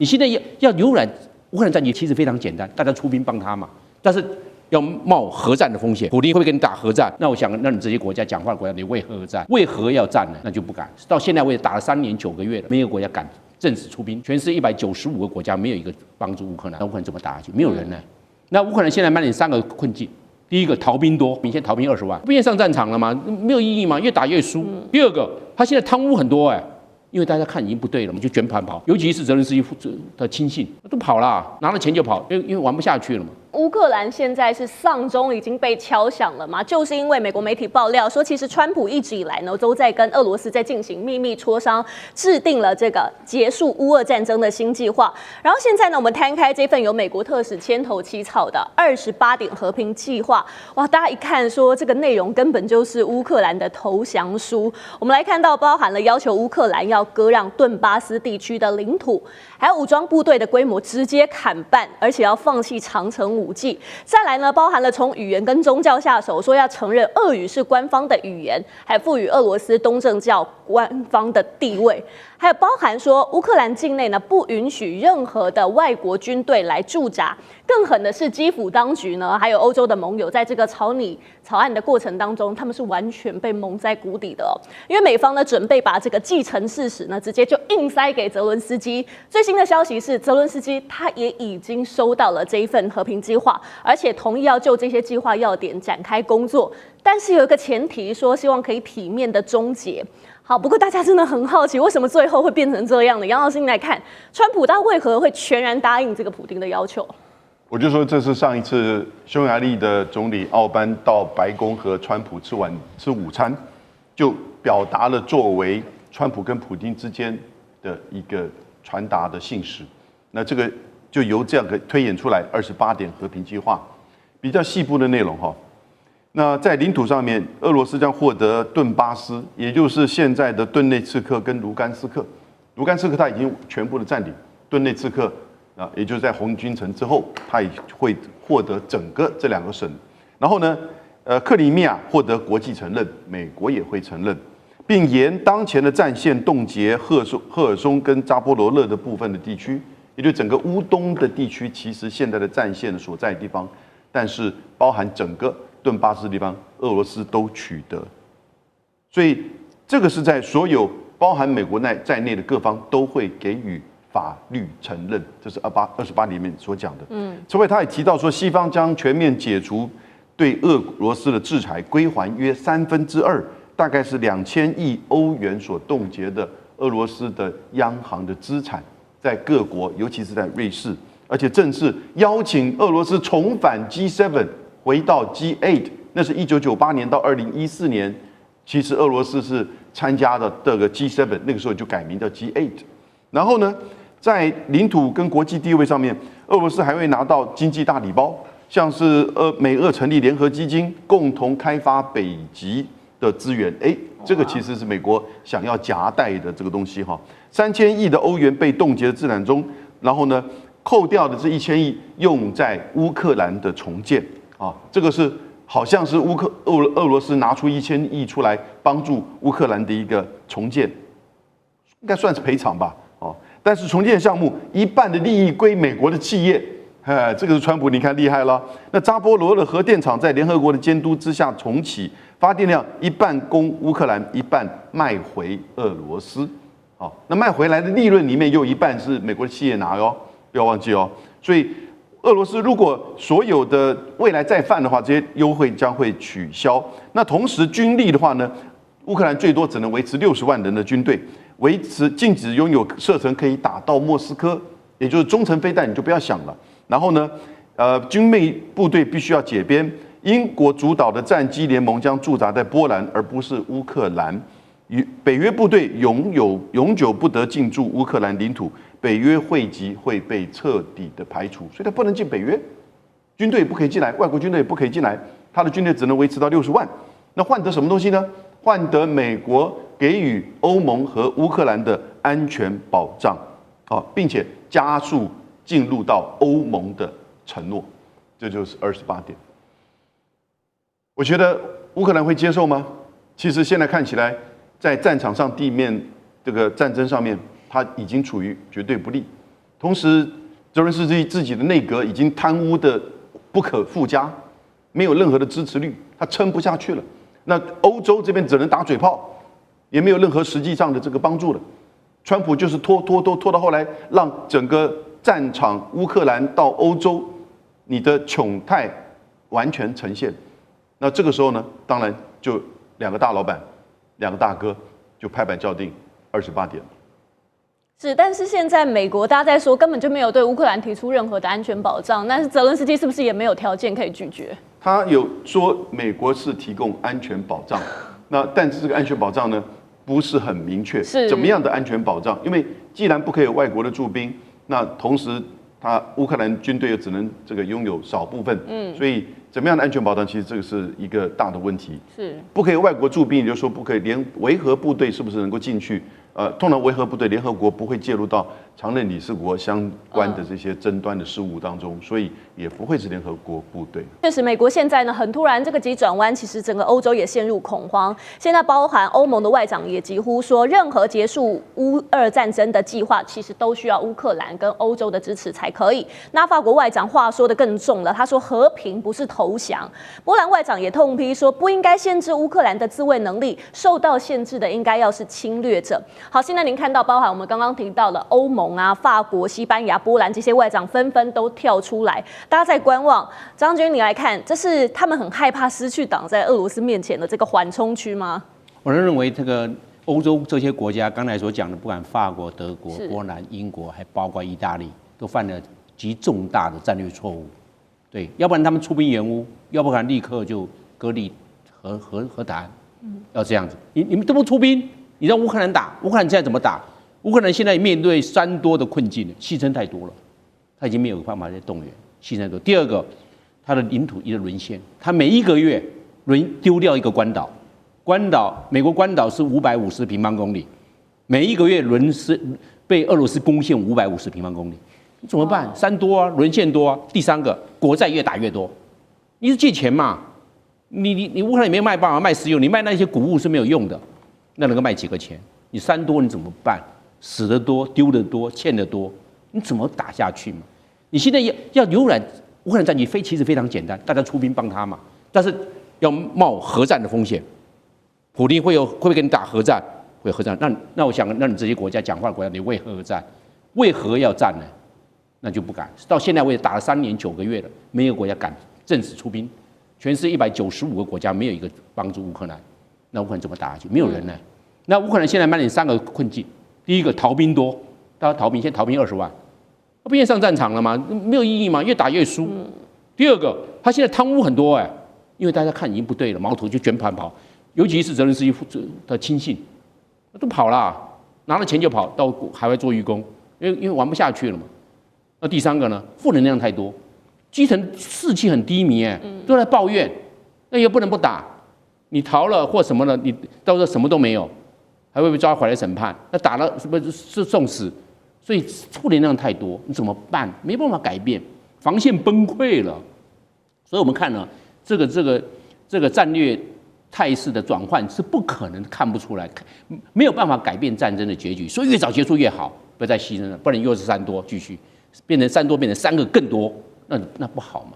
你现在要扭转乌克兰战局，其实非常简单，大家出兵帮他嘛。但是要冒核战的风险，普丁会不会跟你打核战？那我想，那你这些国家讲话的国家，你为何战？为何要战呢？那就不敢。到现在为止打了3年9个月了，没有国家敢正式出兵。全世界195个国家没有一个帮助乌克兰，那乌克兰怎么打下去？没有人呢。那乌克兰现在面临3个困境。第一个，逃兵多，明显逃兵20万，不愿意上战场了嘛，没有意义嘛，越打越输。第二个，他现在贪污很多因为大家看已经不对了，我们就卷盘跑，尤其是泽连斯基的亲信都跑了，拿了钱就跑，因为玩不下去了嘛。乌克兰现在是丧钟已经被敲响了嘛？就是因为美国媒体爆料说，其实川普一直以来呢都在跟俄罗斯在进行秘密磋商，制定了这个结束乌俄战争的新计划。然后现在呢，我们摊开这份由美国特使牵头起草的28点和平计划，哇，大家一看说这个内容根本就是乌克兰的投降书。我们来看到包含了要求乌克兰要割让顿巴斯地区的领土，还有武装部队的规模直接砍半，而且要放弃长程武器。再来呢，包含了从语言跟宗教下手，说要承认俄语是官方的语言，还赋予俄罗斯东正教官方的地位，还有包含说乌克兰境内呢不允许任何的外国军队来驻扎。更狠的是，基辅当局呢，还有欧洲的盟友，在这个草案的过程当中，他们是完全被蒙在鼓底的因为美方呢准备把这个既成事实呢，直接就硬塞给泽伦斯基。最新的消息是，泽伦斯基他也已经收到了这一份和平计划，而且同意要就这些计划要点展开工作。但是有一个前提，说希望可以体面的终结。好，不过大家真的很好奇，为什么最后会变成这样的？杨老师，你来看，川普他为何会全然答应这个普丁的要求？我就说，这是上一次匈牙利的总理奥班到白宫和川普吃午餐，就表达了作为川普跟普丁之间的一个传达的信使。那这个就由这样个推演出来28点和平计划，比较细部的内容哈。那在领土上面，俄罗斯将获得顿巴斯，也就是现在的顿内茨克跟卢甘斯克。卢甘斯克它已经全部的占领，顿内茨克也就是在红军城之后，它也会获得整个这2个省。然后呢，克里米亚获得国际承认，美国也会承认，并沿当前的战线冻结赫尔松跟扎波罗热的部分的地区，也就整个乌东的地区，其实现在的战线所在的地方，但是包含整个顿巴斯的地方，俄罗斯都取得。所以这个是在所有包含美国在内的各方都会给予法律承认，这是28里面所讲的。此外，他也提到说，西方将全面解除对俄罗斯的制裁，归还约2/3，大概是2000亿欧元所冻结的俄罗斯的央行的资产，在各国，尤其是在瑞士，而且正式邀请俄罗斯重返 G7， 回到 G8。那是1998年到2014年，其实俄罗斯是参加的这个 G7， 那个时候就改名叫 G8。然后呢，在领土跟国际地位上面，俄罗斯还会拿到经济大礼包，像是美俄成立联合基金，共同开发北极的资源。这个其实是美国想要夹带的这个东西哈。3000亿的欧元被冻结的资产中，然后呢，扣掉的这1000亿用在乌克兰的重建啊，这个是好像是俄罗斯拿出1000亿出来帮助乌克兰的一个重建，应该算是赔偿吧。但是重建项目一半的利益归美国的企业，这个是川普，你看厉害了。那扎波罗热核电厂在联合国的监督之下重启，发电量一半供乌克兰，一半卖回俄罗斯。那卖回来的利润里面又一半是美国的企业拿哟，不要忘记哦。所以俄罗斯如果所有的未来再犯的话，这些优惠将会取消。那同时军力的话呢，乌克兰最多只能维持60万人的军队。禁止拥有射程可以打到莫斯科，也就是中程飞弹你就不要想了。然后呢，军备部队必须要解编。英国主导的战机联盟将驻扎在波兰，而不是乌克兰。北约部队永久不得进驻乌克兰领土，北约会籍会被彻底的排除，所以他不能进北约，军队也不可以进来，外国军队也不可以进来，他的军队只能维持到60万。那换得什么东西呢？换得美国给予欧盟和乌克兰的安全保障，并且加速进入到欧盟的承诺，这就是28点。我觉得乌克兰会接受吗？其实现在看起来，在战场上地面这个战争上面，它已经处于绝对不利。同时泽伦斯基自己的内阁已经贪污的不可复加，没有任何的支持率，他撑不下去了。那欧洲这边只能打嘴炮，也没有任何实际上的这个帮助了。川普就是拖到后来，让整个战场乌克兰到欧洲，你的窘态完全呈现。那这个时候呢，当然就两个大老板，两个大哥就拍板叫定28点。是，但是现在美国大家在说根本就没有对乌克兰提出任何的安全保障，但是泽伦斯基是不是也没有条件可以拒绝？他有说美国是提供安全保障，但是这个安全保障呢不是很明确，是怎么样的安全保障？因为既然不可以有外国的驻兵，那同时乌克兰军队又只能这个拥有少部分，所以怎么样的安全保障，其实这个是一个大的问题。是不可以外国驻兵，也就是说不可以连维和部队是不是能够进去？通常维和部队联合国不会介入到常任理事国相关的这些争端的事务当中，所以也不会是联合国部队。确实，美国现在呢很突然这个急转弯，其实整个欧洲也陷入恐慌。现在包含欧盟的外长也几乎说，任何结束乌俄战争的计划，其实都需要乌克兰跟欧洲的支持才可以。那法国外长话说得更重了，他说和平不是投降。波兰外长也痛批说，不应该限制乌克兰的自卫能力，受到限制的应该要是侵略者。好，现在您看到包含我们刚刚提到的欧盟啊、法国、西班牙、波兰这些外长纷纷都跳出来，大家在观望。张军，你来看，这是他们很害怕失去挡在俄罗斯面前的这个缓冲区吗？我认为这个欧洲这些国家，刚才所讲的，不管法国、德国、波兰、英国，还包括意大利，都犯了极重大的战略错误。对，要不然他们出兵援乌，要不然立刻就割地和谈，要这样子。你们都不出兵。你让乌克兰打，乌克兰现在怎么打？乌克兰现在面对3多的困境，牺牲太多了，他已经没有办法再动员，牺牲太多。第二个，他的领土一直沦陷，他每一个月丢掉一个关岛，美国关岛是550平方公里，每一个月被俄罗斯攻陷550平方公里，你怎么办？3多啊，沦陷多啊。第三个，国债越打越多，你是借钱嘛？你乌克兰也没有办法卖石油，你卖那些谷物是没有用的。那能够卖几个钱？你3多你怎么办？死得多，丢得多，欠得多，你怎么打下去嘛？你现在要扭转乌克兰战局，其实非常简单，大家出兵帮他嘛。但是要冒核战的风险，普丁会不会跟你打核战？会核战？那我想，那你这些国家讲话的国家，你为何而战？为何要战呢？那就不敢。到现在为止打了3年9个月了，没有国家敢正式出兵。全世界195个国家没有一个帮助乌克兰。那乌克兰怎么打下去？没有人呢。那乌克兰现在面临3个困境：第一个，逃兵多，大家逃兵，现在逃兵20万，不愿意上战场了吗？没有意义嘛，越打越输。第二个，他现在贪污很多因为大家看已经不对了，矛头就卷跑，尤其是泽连斯基的亲信，都跑了，拿了钱就跑到海外做义工，因为玩不下去了嘛。那第三个呢，负能量太多，基层士气很低迷都在抱怨，那也不能不打。你逃了或什么了，你到时候什么都没有，还会被抓回来审判。那打了是不是送死？所以负能量太多，你怎么办？没办法改变，防线崩溃了。所以我们看了这个战略态势的转换是不可能看不出来，没有办法改变战争的结局。所以越早结束越好，不要再牺牲了，不然又是3多继续变成3多，变成3个更多，那不好嘛。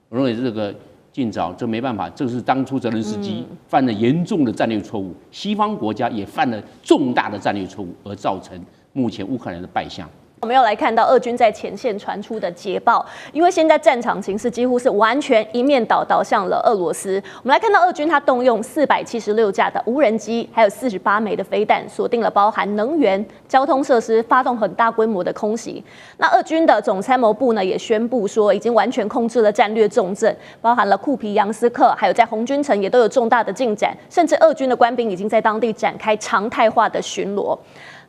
我认为这个。尽早，这没办法，这是当初泽连斯基犯了严重的战略错误，西方国家也犯了重大的战略错误，而造成目前乌克兰的败相。我们要来看到俄军在前线传出的捷报，因为现在战场形势几乎是完全一面倒向了俄罗斯。我们来看到俄军他动用476架的无人机，还有48枚的飞弹，锁定了包含能源、交通设施，发动很大规模的空袭。那俄军的总参谋部呢也宣布说，已经完全控制了战略重镇，包含了库皮扬斯克，还有在红军城也都有重大的进展，甚至俄军的官兵已经在当地展开常态化的巡逻。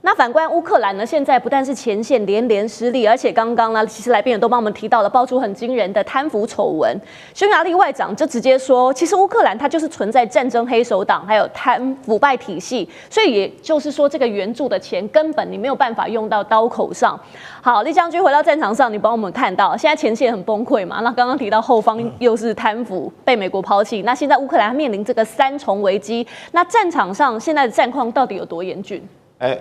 那反观乌克兰呢，现在不但是前线连失利，而且刚刚呢，其实来宾也都帮我们提到了爆出很惊人的贪腐丑闻。匈牙利外长就直接说，其实乌克兰它就是存在战争黑手党，还有腐败体系，所以也就是说，这个援助的钱根本你没有办法用到刀口上。好，李将军回到战场上，你帮我们看到现在前线很崩溃嘛？那刚刚提到后方又是贪腐被美国抛弃，那现在乌克兰面临这个3重危机，那战场上现在的战况到底有多严峻？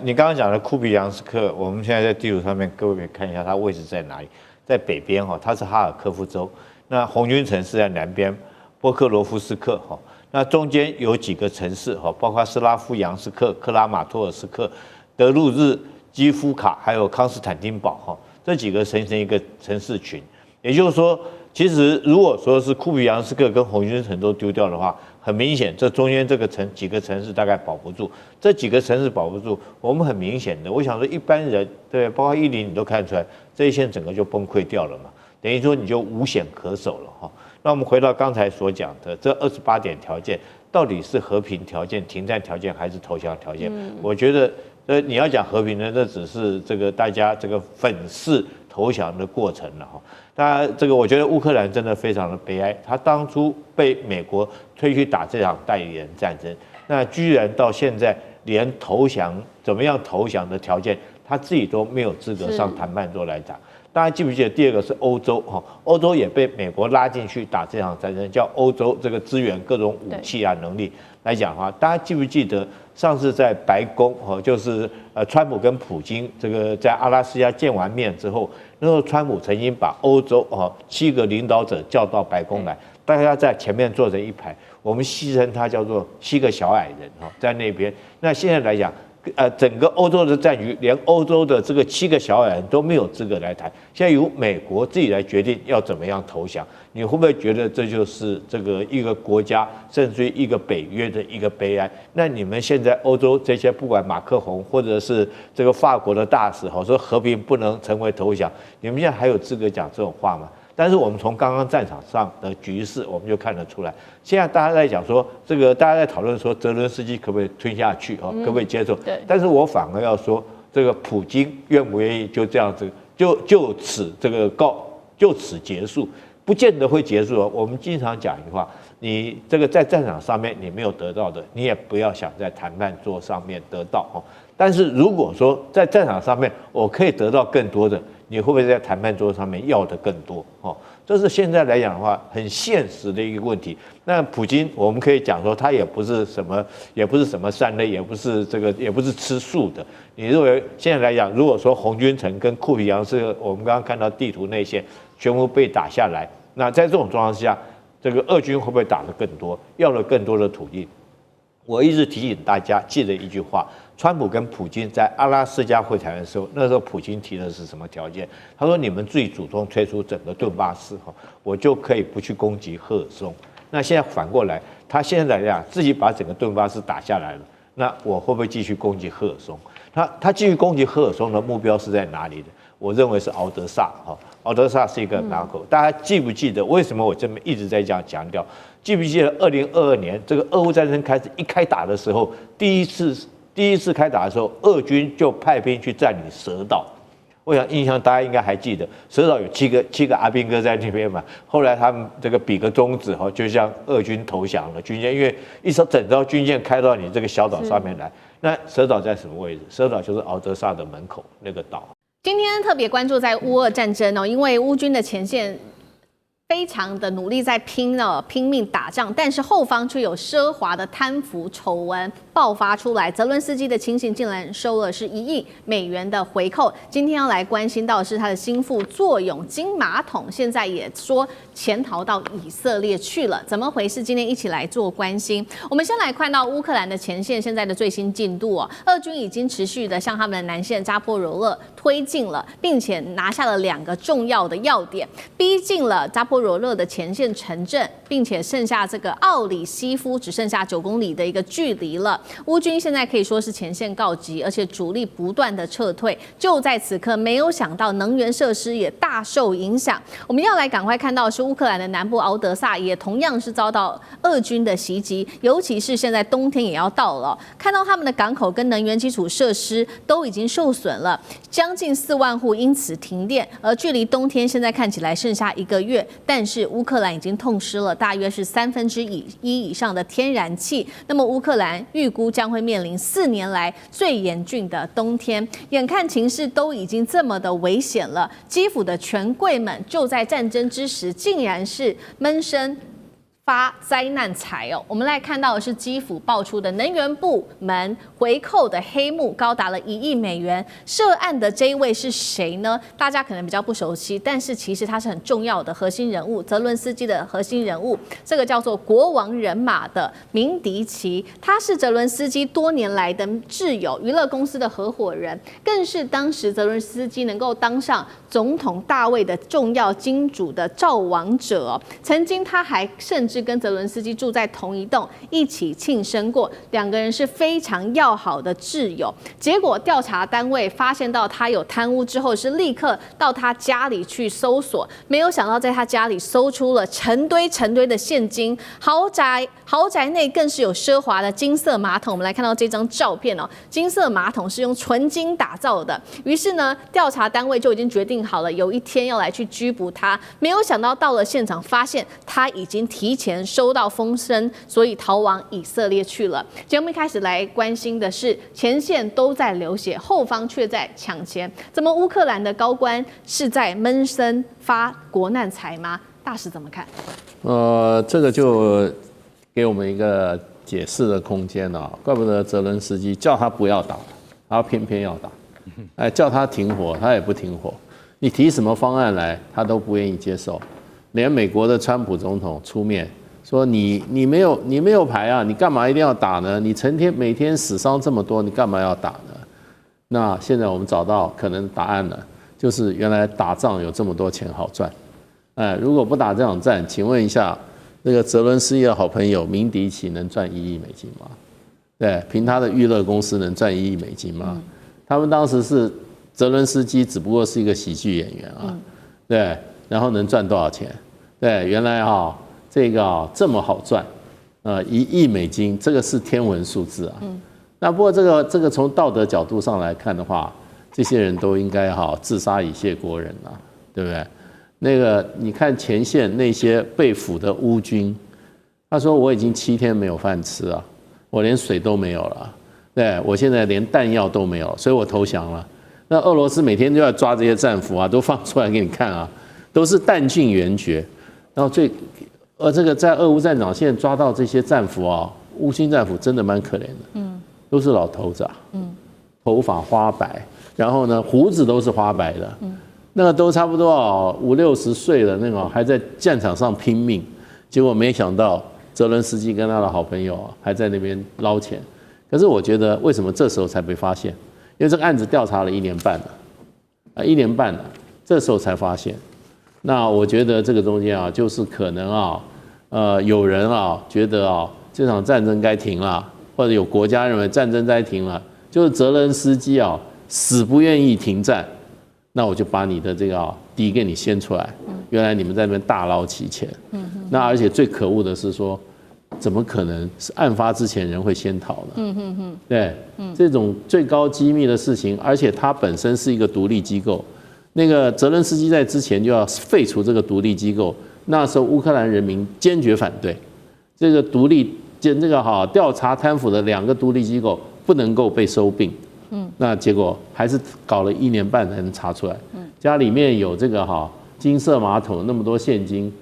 你刚刚讲的库比扬斯克，我们现在在地图上面，各位可以看一下它位置在哪里，在北边哈，它是哈尔科夫州。那红军城是在南边，波克罗夫斯克哈。那中间有几个城市哈，包括斯拉夫扬斯克、克拉马托尔斯克、德鲁日、基夫卡，还有康斯坦丁堡哈，这几个形成一个城市群。也就是说，其实如果说是库比扬斯克跟红军城都丢掉的话，很明显，这中间这个几个城市大概保不住。这几个城市保不住，我们很明显的，我想说一般人对，包括10你都看出来，这一线整个就崩溃掉了嘛。等于说你就无险可守了哈。那我们回到刚才所讲的这28点条件，到底是和平条件、停战条件还是投降条件？我觉得，你要讲和平呢，这只是这个大家这个粉饰投降的过程了哈。当然，这个我觉得乌克兰真的非常的悲哀，他当初被美国推去打这场代理人战争，那居然到现在连投降怎么样投降的条件，他自己都没有资格上谈判桌来打。大家记不记得第二个是欧洲哈？欧洲也被美国拉进去打这场战争，叫欧洲这个支援各种武器啊能力来讲的话，大家记不记得上次在白宫哈，就是川普跟普京这个在阿拉斯加见完面之后，那时候川普曾经把欧洲7个领导者叫到白宫来，大家在前面坐着一排，我们戏称他叫做7个小矮人哈，在那边。那现在来讲。整个欧洲的战局，连欧洲的这个7个小矮人都没有资格来谈，现在由美国自己来决定要怎么样投降，你会不会觉得这就是这个一个国家，甚至于一个北约的一个悲哀？那你们现在欧洲这些不管马克宏或者是这个法国的大使，说和平不能成为投降，你们现在还有资格讲这种话吗？但是我们从刚刚战场上的局势，我们就看得出来。现在大家在讲说，这个大家在讨论说，泽伦斯基可不可以吞下去可不可以接受？对。但是我反而要说，这个普京愿不愿意就这样子，就此结束，不见得会结束哦。我们经常讲一句话，你这个在战场上面你没有得到的，你也不要想在谈判桌上面得到哦。但是如果说在战场上面我可以得到更多的，你会不会在谈判桌上面要的更多？这是现在来讲的话很现实的一个问题。那普京，我们可以讲说他也不是什么善类，也不是吃素的。你认为现在来讲，如果说红军城跟库皮扬斯，我们刚刚看到地图内线全部被打下来，那在这种状况之下，这个俄军会不会打得更多，要了更多的土地？我一直提醒大家记得一句话，川普跟普京在阿拉斯加会谈的时候，那时候普京提的是什么条件？他说你们自己主动退出整个顿巴斯，我就可以不去攻击赫尔松。那现在反过来，他现在来讲自己把整个顿巴斯打下来了，那我会不会继续攻击赫尔松？他继续攻击赫尔松的目标是在哪里的？我认为是敖德萨，敖德萨是一个港口。大家记不记得为什么我这么一直在这样强调？记不记得2022年这个俄乌战争一开打的时候，第一次开打的时候，俄军就派兵去占领蛇岛。我想印象大家应该还记得，蛇岛有七个阿兵哥在那边嘛。后来他们这个比个中指就向俄军投降了军舰，因为整艘军舰开到你这个小岛上面来。那蛇岛在什么位置？蛇岛就是敖德萨的门口那个岛。今天特别关注在乌俄战争因为乌军的前线非常的努力在拼命打仗，但是后方却有奢华的贪腐丑闻爆发出来。泽伦斯基的亲信竟然收了是1亿美元的回扣。今天要来关心到的是他的心腹坐拥金马桶，现在也说潜逃到以色列去了，怎么回事？今天一起来做关心。我们先来看到乌克兰的前线现在的最新进度俄军已经持续的向他们的南线扎波罗热推进了，并且拿下了2个重要的要点，逼近了扎波罗热的前线城镇，并且剩下这个奥里西夫只剩下9公里的一个距离了。乌军现在可以说是前线告急，而且主力不断的撤退。就在此刻，没有想到能源设施也大受影响。我们要来赶快看到的是乌克兰的南部敖德萨也同样是遭到俄军的袭击，尤其是现在冬天也要到了，看到他们的港口跟能源基础设施都已经受损了，将近4万户因此停电，而距离冬天现在看起来剩下1个月，但是乌克兰已经痛失了大约是1/3以上的天然气。那么乌克兰预估将会面临4年来最严峻的冬天，眼看情势都已经这么的危险了，基辅的权贵们就在战争之时，竟然是闷声发灾难财哦，我们来看到的是基辅爆出的能源部门回扣的黑幕高达了1亿美元。涉案的这一位是谁呢？大家可能比较不熟悉，但是其实他是很重要的核心人物，泽伦斯基的核心人物。这个叫做国王人马的明迪奇，他是泽伦斯基多年来的挚友，娱乐公司的合伙人，更是当时泽伦斯基能够当上总统大位的重要金主的造王者哦。曾经他还甚至跟泽伦斯基住在同一栋，一起庆生过，两个人是非常要好的挚友。结果调查单位发现到他有贪污之后，是立刻到他家里去搜索，没有想到在他家里搜出了成堆的现金，豪宅内更是有奢华的金色马桶。我们来看到这张照片哦，金色马桶是用纯金打造的。于是呢，调查单位就已经决定好了，有一天要来去拘捕他。没有想到到了现场，发现他已经提前收到风声，所以逃往以色列去了。节目一开始来关心的是，前线都在流血，后方却在抢钱，怎么乌克兰的高官是在闷声发国难财吗？大使怎么看？这个就给我们一个解释的空间啊，怪不得泽伦斯基叫他不要打，他偏偏要打，哎，叫他停火，他也不停火，你提什么方案来，他都不愿意接受。连美国的川普总统出面说你没有牌啊，你干嘛一定要打呢？你每天死伤这么多，你干嘛要打呢？那现在我们找到可能答案了，就是原来打仗有这么多钱好赚。哎，如果不打这场战，请问一下，这个泽伦斯基的好朋友明迪奇能赚1亿美金吗？对，凭他的娱乐公司能赚1亿美金吗？他们当时是泽伦斯基只不过是一个喜剧演员啊，对，然后能赚多少钱？对，原来这个这么好赚，1亿美金，这个是天文数字啊。那不过这个从道德角度上来看的话，这些人都应该自杀以谢国人啊，对不对？那个你看前线那些被俘的乌军，他说我已经7天没有饭吃啊，我连水都没有了，对，我现在连弹药都没有，所以我投降了。那俄罗斯每天都要抓这些战俘啊，都放出来给你看啊，都是弹尽援绝。然后这个在俄乌战场现在抓到这些战俘啊，乌军战俘真的蛮可怜的，都是老头子啊，头发花白，然后呢胡子都是花白的，那个都差不多5、60岁了，那种还在战场上拼命，结果没想到泽伦斯基跟他的好朋友还在那边捞钱。可是我觉得为什么这时候才被发现？因为这个案子调查了1年半了，1年半了，这时候才发现。那我觉得这个中间就是可能有人觉得这场战争该停了，或者有国家认为战争该停了，就是泽伦斯基死不愿意停战，那我就把你的这个底给你掀出来。原来你们在那边大捞其钱，那而且最可恶的是说，怎么可能是案发之前人会先逃呢？对，这种最高机密的事情，而且它本身是一个独立机构。那个泽伦斯基在之前就要废除这个独立机构，那时候乌克兰人民坚决反对，这个调查贪腐的2个独立机构不能够被收并，那结果还是搞了1年半才能查出来，家里面有这个金色马桶那么多现金，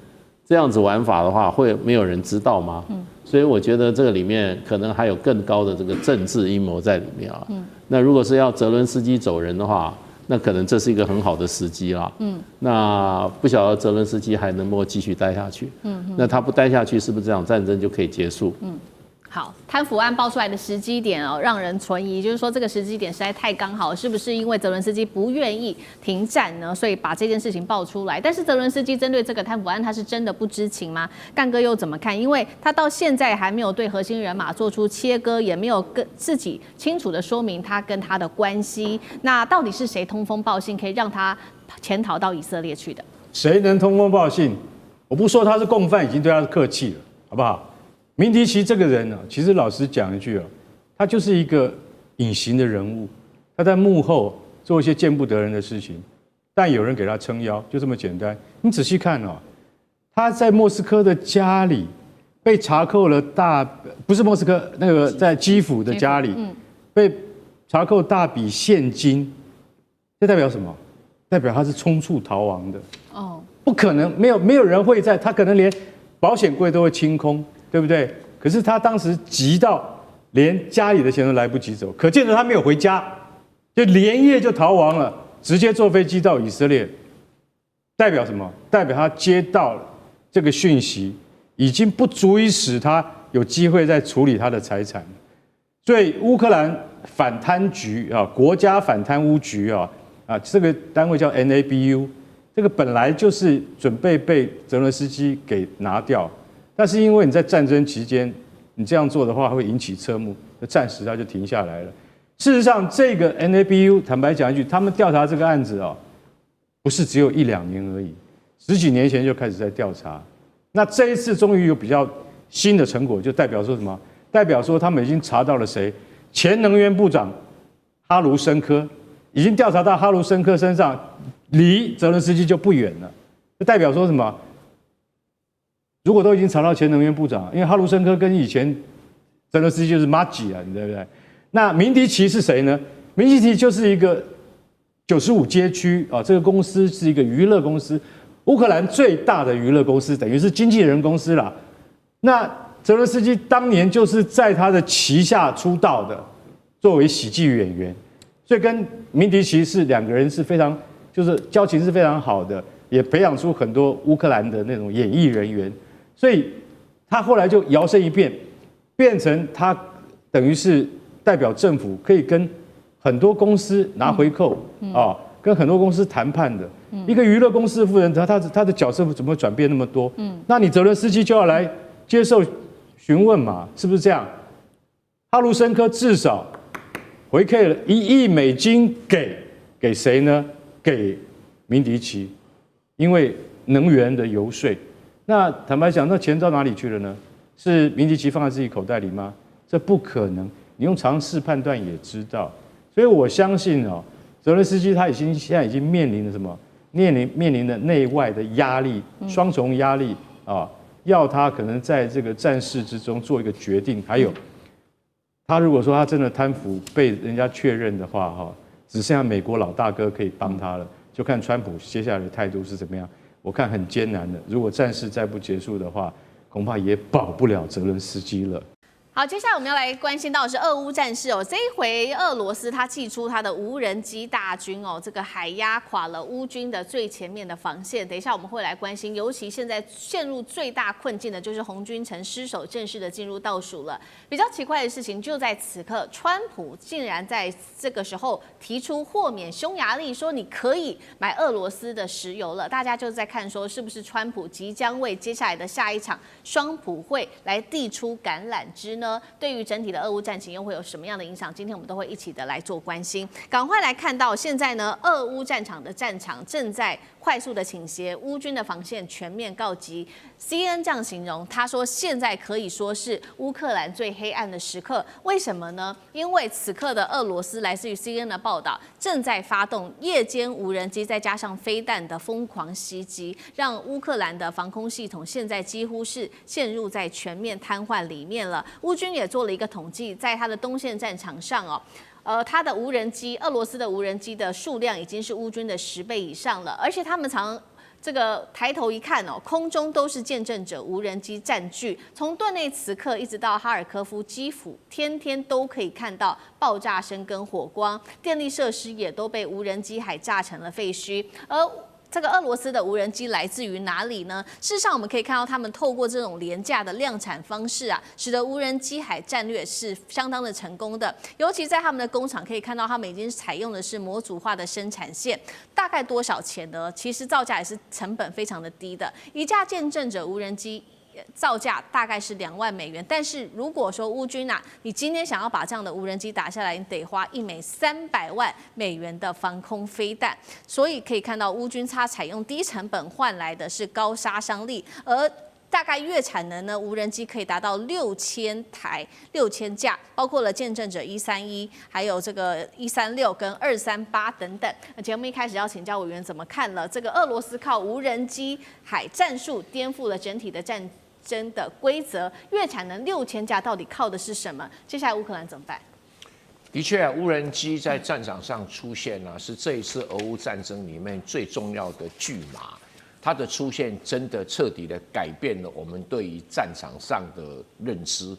这样子玩法的话，会没有人知道吗？所以我觉得这个里面可能还有更高的这个政治阴谋在里面啊。那如果是要泽伦斯基走人的话，那可能这是一个很好的时机啦。那不晓得泽伦斯基还能不能继续待下去？那他不待下去，是不是这场战争就可以结束？好，贪腐案爆出来的时机点让人存疑，就是说这个时机点实在太刚好，是不是因为泽伦斯基不愿意停战呢，所以把这件事情爆出来？但是泽伦斯基针对这个贪腐案，他是真的不知情吗？干哥又怎么看？因为他到现在还没有对核心人马做出切割，也没有跟自己清楚的说明他跟他的关系。那到底是谁通风报信，可以让他潜逃到以色列去的？谁能通风报信？我不说他是共犯，已经对他是客气了，好不好？明迪奇这个人呢，其实老实讲一句他就是一个隐形的人物，他在幕后做一些见不得人的事情，但有人给他撑腰，就这么简单。你仔细看他在莫斯科的家里被查扣了不是莫斯科那个在基辅的家里，被查扣大笔现金，这代表什么？代表他是冲促逃亡的。不可能，没有人会他可能连保险柜都会清空，对不对？可是他当时急到连家里的钱都来不及走，可见得他没有回家，就连夜就逃亡了，直接坐飞机到以色列。代表什么？代表他接到了这个讯息，已经不足以使他有机会再处理他的财产。所以乌克兰反贪局啊，国家反贪污局啊，这个单位叫 NABU， 这个本来就是准备被泽伦斯基给拿掉，但是因为你在战争期间，你这样做的话会引起侧目，暂时他就停下来了。事实上，这个 NABU 坦白讲一句，他们调查这个案子啊，不是只有1-2年而已，10几年前就开始在调查。那这一次终于有比较新的成果，就代表说什么？代表说他们已经查到了谁？前能源部长哈卢申科已经调查到哈卢申科身上，离泽伦斯基就不远了。这代表说什么？如果都已经查到前能源部长，因为哈卢申科跟以前泽伦斯基就是麻吉啊，对不对？那明迪奇是谁呢？明迪奇就是一个95街区啊，这个公司是一个娱乐公司，乌克兰最大的娱乐公司，等于是经纪人公司啦。那泽伦斯基当年就是在他的旗下出道的，作为喜剧演员，所以跟明迪奇是两个人是非常，就是交情是非常好的，也培养出很多乌克兰的那种演艺人员，所以他后来就摇身一变，变成他等于是代表政府，可以跟很多公司拿回扣啊，跟很多公司谈判的。一个娱乐公司的负责人，他的角色怎么会转变那么多？那你泽伦斯基就要来接受询问嘛，是不是这样？哈卢申科至少回馈了1亿美金给谁呢？给明迪奇，因为能源的游说。那坦白讲，那钱到哪里去了呢？是明迪奇放在自己口袋里吗？这不可能，你用常识判断也知道。所以我相信哦，泽伦斯基他现在已经面临了什么？面临的内外的压力，双重压力啊。要他可能在这个战事之中做一个决定，还有，他如果说他真的贪腐被人家确认的话，哈，只剩下美国老大哥可以帮他了，就看川普接下来的态度是怎么样。我看很艰难的，如果战事再不结束的话，恐怕也保不了泽伦斯基了。好，接下来我们要来关心到的是俄乌战事哦。这一回俄罗斯他祭出他的无人机大军哦，这个还压垮了乌军的最前面的防线。等一下我们会来关心，尤其现在陷入最大困境的就是红军城失守正式的进入倒数了。比较奇怪的事情就在此刻，川普竟然在这个时候提出豁免匈牙利，说你可以买俄罗斯的石油了。大家就在看说，是不是川普即将为接下来的下一场双普会来递出橄榄枝呢？对于整体的俄乌战情又会有什么样的影响？今天我们都会一起的来做关心。赶快来看到现在呢，俄乌战场的战场正在快速的倾斜，乌军的防线全面告急。CNN 这样形容，他说现在可以说是乌克兰最黑暗的时刻。为什么呢？因为此刻的俄罗斯，来自于 CNN 的报道，正在发动夜间无人机再加上飞弹的疯狂袭击，让乌克兰的防空系统现在几乎是陷入在全面瘫痪里面了。乌军也做了一个统计，在它的东线战场上哦。它的无人机，俄罗斯的无人机的数量已经是乌军的10倍以上了，而且他们常这个抬头一看哦，空中都是见证者无人机占据，从顿内茨克一直到哈尔科夫、基辅，天天都可以看到爆炸声跟火光，电力设施也都被无人机海炸成了废墟，而这个俄罗斯的无人机来自于哪里呢？事实上，我们可以看到他们透过这种廉价的量产方式啊，使得无人机海战略是相当的成功的。尤其在他们的工厂，可以看到他们已经采用的是模组化的生产线。大概多少钱呢？其实造价也是成本非常的低的，一架见证者无人机造价大概是2万美元，但是如果说乌军啊，你今天想要把这样的无人机打下来，你得花1枚300万美元的防空飞弹，所以可以看到乌军它采用低成本换来的是高杀伤力，而大概月产能呢，无人机可以达到6000架，包括了见证者131，还有这个136跟238等等。节目一开始要请教委员怎么看了这个俄罗斯靠无人机海战术颠覆了整体的战争的规则，月产能6000架到底靠的是什么？接下来乌克兰怎么办？的确，无人机在战场上出现是这一次俄乌战争里面最重要的巨马。它的出现真的彻底的改变了我们对于战场上的认知。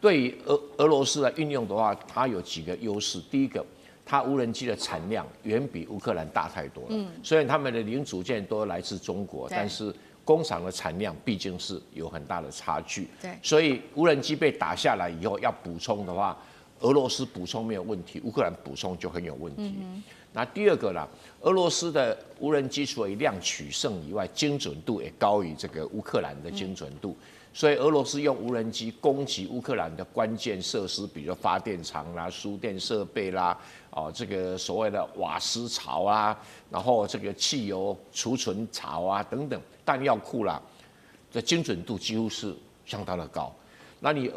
对于俄罗斯来运用的话，它有几个优势。第一个，它无人机的产量远比乌克兰大太多了。虽然他们的零组件都来自中国，但是工厂的产量毕竟是有很大的差距。所以无人机被打下来以后要补充的话，俄罗斯补充没有问题，乌克兰补充就很有问题。那第二个啦，俄罗斯的无人机除了量取胜以外，精准度也高于这个乌克兰的精准度。所以俄罗斯用无人机攻击乌克兰的关键设施，比如发电厂啦、输电设备啦、这个所谓的瓦斯槽啊，然后这个汽油储存槽啊等等，弹药库啦，这精准度几乎是相当的高。那你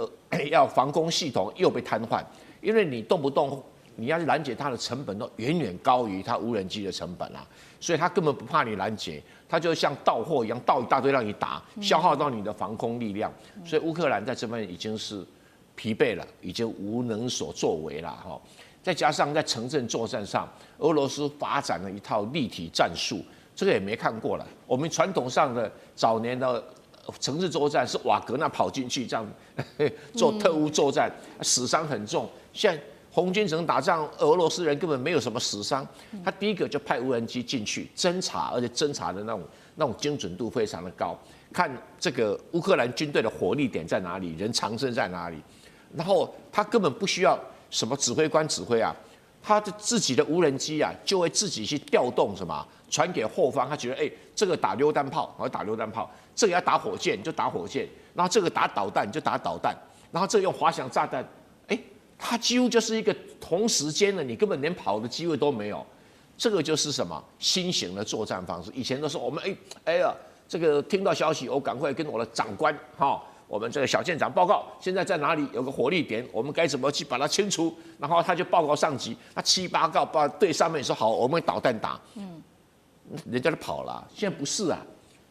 要防空系统又被瘫痪，因为你动不动你要拦截它的成本都远远高于它无人机的成本啦，所以它根本不怕你拦截，它就像盗货一样，盗一大堆让你打，消耗到你的防空力量。所以乌克兰在这方面已经是疲惫了，已经无能所作为了哈。再加上在城镇作战上，俄罗斯发展了一套立体战术，这个也没看过了。我们传统上的早年的城市作战是瓦格纳跑进去这样做特务作战，死伤很重。现在红军城打仗，俄罗斯人根本没有什么死伤。他第一个就派无人机进去侦察，而且侦察的那种精准度非常的高，看这个乌克兰军队的火力点在哪里，人藏身在哪里。然后他根本不需要什么指挥官指挥啊，他的自己的无人机啊就会自己去调动什么，传给后方。他觉得这个打榴弹炮，我要打榴弹炮；这个要打火箭，就打火箭；然后这个打导弹就打导弹；然后这个用滑翔炸弹，它几乎就是一个同时间的，你根本连跑的机会都没有。这个就是什么新型的作战方式？以前都是我们这个听到消息，我赶快跟我的长官我们这个小舰长报告，现在在哪里有个火力点，我们该怎么去把它清除？然后他就报告上级，他7、8告报对上面说好，我们导弹打，人家都跑了。现在不是啊，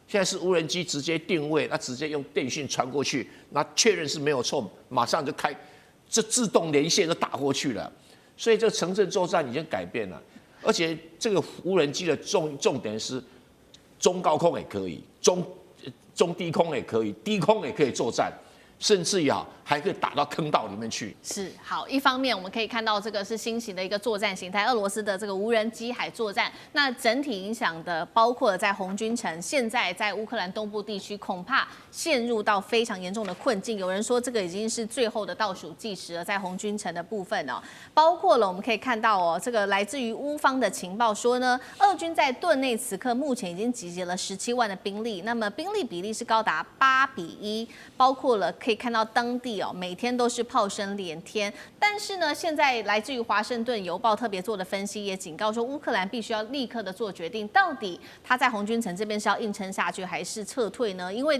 现在是无人机直接定位，那直接用电讯传过去，那确认是没有错，马上就开。这自动连线都打过去了，所以这个城镇作战已经改变了，而且这个无人机的重点是中高空也可以，中低空也可以，低空也可以作战，甚至还可以打到坑道里面去。是好，一方面我们可以看到这个是新型的一个作战形态，俄罗斯的这个无人机海作战，那整体影响的包括了在红军城，现在在乌克兰东部地区恐怕陷入到非常严重的困境。有人说这个已经是最后的倒数计时了，在红军城的部分包括了我们可以看到这个来自于乌方的情报说呢，俄军在顿内茨克目前已经集结了17万的兵力，那么兵力比例是高达8:1，包括了可以看到当地每天都是炮声连天。但是呢，现在来自于华盛顿邮报特别做的分析也警告说，乌克兰必须要立刻的做决定，到底他在红军城这边是要硬撑下去还是撤退呢？因为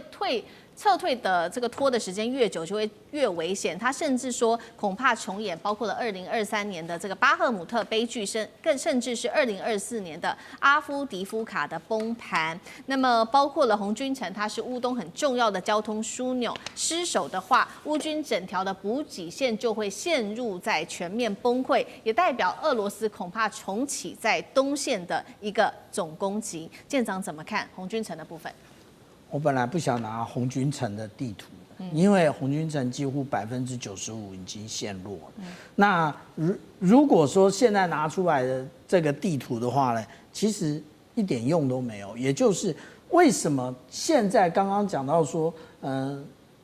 撤退的这个拖的时间越久，就会越危险。他甚至说，恐怕重演包括了2023年的这个巴赫姆特悲剧，甚至是2024年的阿夫迪夫卡的崩盘。那么，包括了红军城，它是乌东很重要的交通枢纽，失守的话，乌军整条的补给线就会陷入在全面崩溃，也代表俄罗斯恐怕重启在东线的一个总攻击。舰长怎么看红军城的部分？我本来不想拿红军城的地图，因为红军城几乎95%已经陷落了。那如果说现在拿出来的这个地图的话呢，其实一点用都没有。也就是为什么现在刚刚讲到说，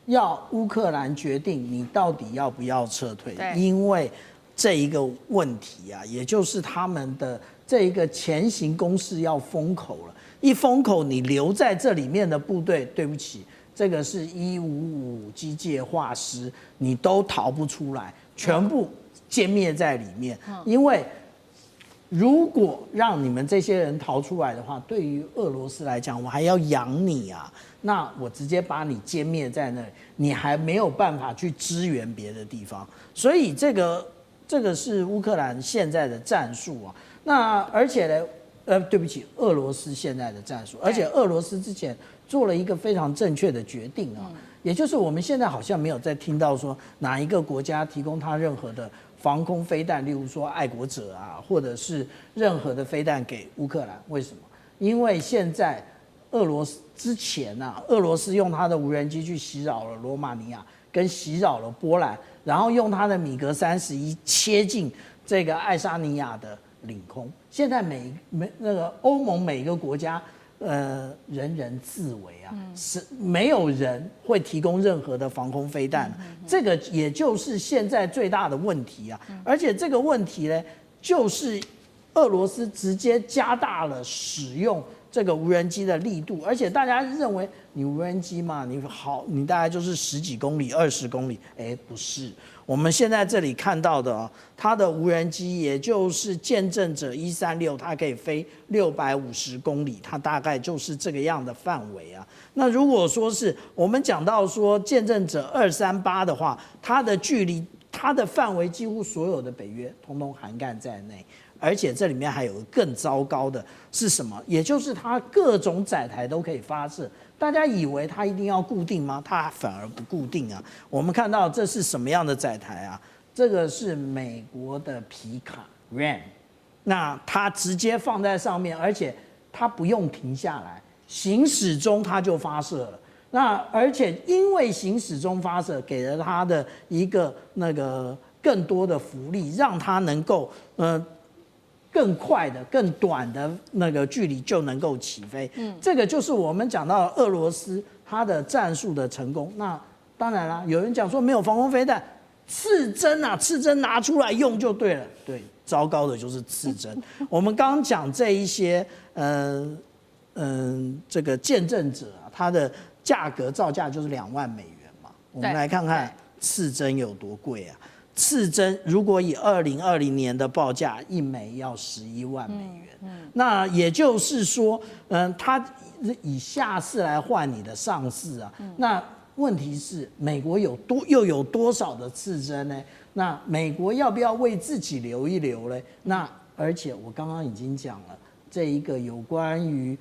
要乌克兰决定你到底要不要撤退，因为这一个问题啊，也就是他们的这一个前行攻势要封口了。一封口，你留在这里面的部队，对不起，这个是155机械化师，你都逃不出来，全部歼灭在里面。因为如果让你们这些人逃出来的话，对于俄罗斯来讲，我还要养你啊，那我直接把你歼灭在那里，你还没有办法去支援别的地方。所以这个是乌克兰现在的战术啊。那而且呢？对不起，俄罗斯现在的战术，而且俄罗斯之前做了一个非常正确的决定啊，也就是我们现在好像没有再听到说哪一个国家提供他任何的防空飞弹，例如说爱国者啊，或者是任何的飞弹给乌克兰。为什么？因为现在俄罗斯之前啊，俄罗斯用他的无人机去袭扰了罗马尼亚，跟袭扰了波兰，然后用他的米格31切进这个爱沙尼亚的领空。现在那个欧盟每一个国家，人人自危啊，是没有人会提供任何的防空飞弹，这个也就是现在最大的问题啊。而且这个问题呢，就是俄罗斯直接加大了使用这个无人机的力度，而且大家认为你无人机嘛，你大概就是10几公里、20公里，不是。我们现在这里看到的它的无人机，也就是见证者136，它可以飞650公里，它大概就是这个样的范围啊。那如果说是我们讲到说见证者238的话，它的距离、它的范围几乎所有的北约通通涵盖在内。而且这里面还有更糟糕的是什么？也就是它各种载台都可以发射。大家以为它一定要固定吗？它反而不固定啊。我们看到这是什么样的载台啊？这个是美国的皮卡 RAM， 那它直接放在上面，而且它不用停下来，行驶中它就发射了。那而且因为行驶中发射，给了它的一个那个更多的福利，让它能够更快的、更短的那个距离就能够起飞。这个就是我们讲到俄罗斯它的战术的成功。那当然啦，有人讲说没有防空飞弹，刺针啊，刺针拿出来用就对了。对，糟糕的就是刺针。我们刚刚讲这一些，这个见证者啊，它的价格造价就是2万美元嘛。我们来看看刺针有多贵啊。刺针如果以2020年的报价，1枚要11万美元。那也就是说，它以下士来换你的上士啊。那问题是，美国又有多少的刺针呢？那美国要不要为自己留一留呢？那而且我刚刚已经讲了，这一个有关于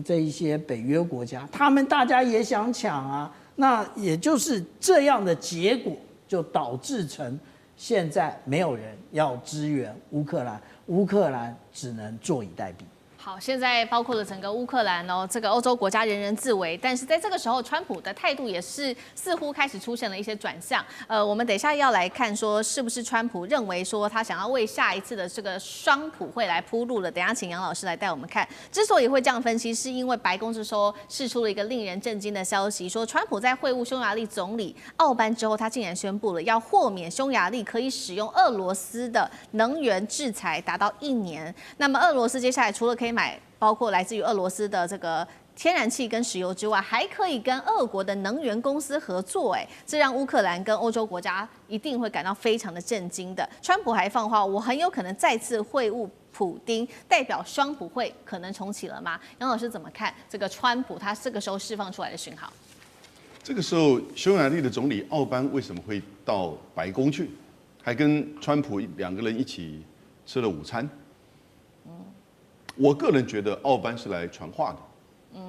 这一些北约国家，大家也想抢啊。那也就是这样的结果，就导致成现在没有人要支援乌克兰，乌克兰只能坐以待毙。好，现在包括了整个乌克兰哦，这个欧洲国家人人自危，但是在这个时候，川普的态度也是似乎开始出现了一些转向。我们等一下要来看说，是不是川普认为说他想要为下一次的这个双普会来铺路了？等一下请杨老师来带我们看。之所以会这样分析，是因为白宫这时候释出了一个令人震惊的消息，说川普在会晤匈牙利总理奥班之后，他竟然宣布了要豁免匈牙利可以使用俄罗斯的能源制裁达到1年。那么俄罗斯接下来除了可以买包括来自于俄罗斯的这个天然气跟石油之外，还可以跟俄国的能源公司合作，这让乌克兰跟欧洲国家一定会感到非常的震惊的。川普还放话，我很有可能再次会晤普丁，代表双普会可能重启了吗？杨老师怎么看这个川普他这个时候释放出来的讯号？这个时候，匈牙利的总理奥班为什么会到白宫去，还跟川普2个人一起吃了午餐？我个人觉得奥班是来传话的，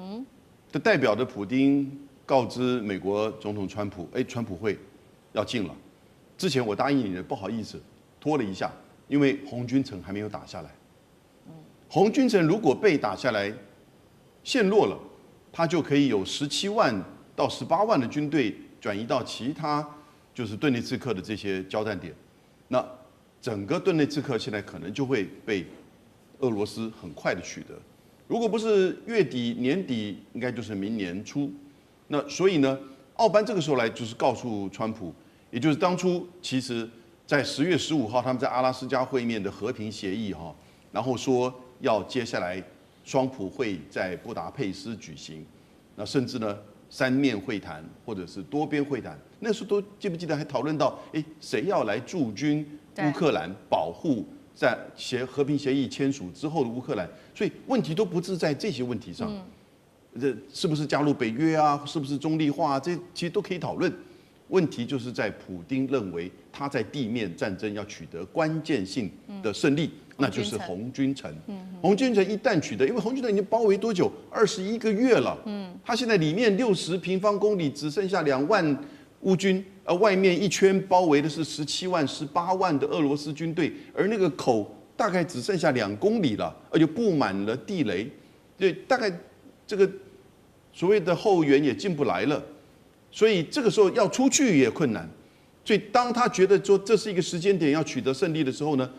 这代表的普丁告知美国总统川普，川普会要进了。之前我答应你的，不好意思，拖了一下，因为红军城还没有打下来。红军城如果被打下来，陷落了，他就可以有17万到18万的军队转移到其他就是顿涅茨克的这些交战点，那整个顿涅茨克现在可能就会被俄罗斯很快的取得，如果不是月底年底，应该就是明年初。那所以呢，奥班这个时候来就是告诉川普，也就是当初其实在10月15号他们在阿拉斯加会面的和平协议然后说要接下来双普会在布达佩斯举行，那甚至呢3面会谈或者是多边会谈，那时候都记不记得还讨论到，谁要来驻军乌克兰保护？在和平协议签署之后的乌克兰，所以问题都不是在这些问题上，这是不是加入北约啊？是不是中立化啊？这其实都可以讨论。问题就是在普丁认为他在地面战争要取得关键性的胜利，那就是红军城。红军城一旦取得，因为红军城已经包围多久？21个月了。他现在里面60平方公里只剩下2万乌军。外面一圈包围的是17万、18万的俄罗斯军队，而那个口大概只剩下2公里了，而且布满了地雷，对，大概这个所谓的后援也进不来了，所以这个时候要出去也困难。所以当他觉得说这是一个时间点要取得胜利的时候呢，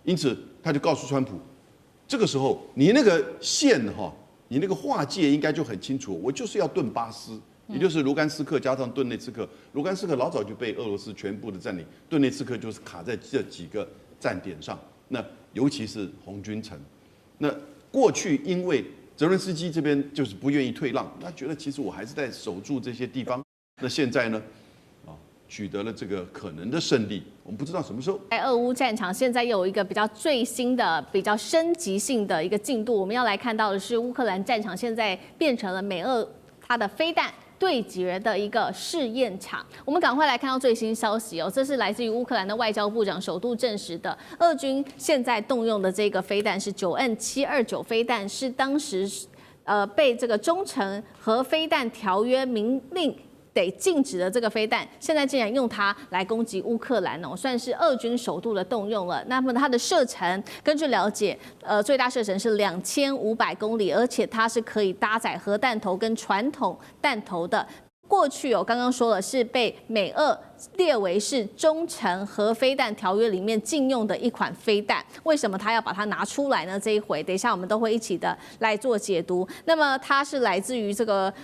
因此他就告诉川普，这个时候你那个线你那个划界应该就很清楚，我就是要顿巴斯，也就是卢甘斯克加上顿内茨克。卢甘斯克老早就被俄罗斯全部的占领，顿内茨克就是卡在这几个站点上。那尤其是红军城，那过去因为泽伦斯基这边就是不愿意退让，他觉得其实我还是在守住这些地方。那现在呢，取得了这个可能的胜利，我们不知道什么时候。在俄乌战场现在有一个比较最新的、比较升级性的一个进度，我们要来看到的是乌克兰战场现在变成了美俄它的飞弹对决的一个试验场。我们赶快来看到最新消息哦，这是来自于乌克兰的外交部长首度证实的，俄军现在动用的这个飞弹是9N729飞弹，是当时被这个中程核飞弹条约明令得禁止的这个飞弹，现在竟然用它来攻击乌克兰哦，算是俄军首度的动用了。那么它的射程，根据了解，最大射程是2500公里，而且它是可以搭载核弹头跟传统弹头的。过去刚刚说了是被美俄列为是中程核飞弹条约里面禁用的一款飞弹，为什么他要把它拿出来呢？这一回，等一下我们都会一起的来做解读。那么它是来自于这个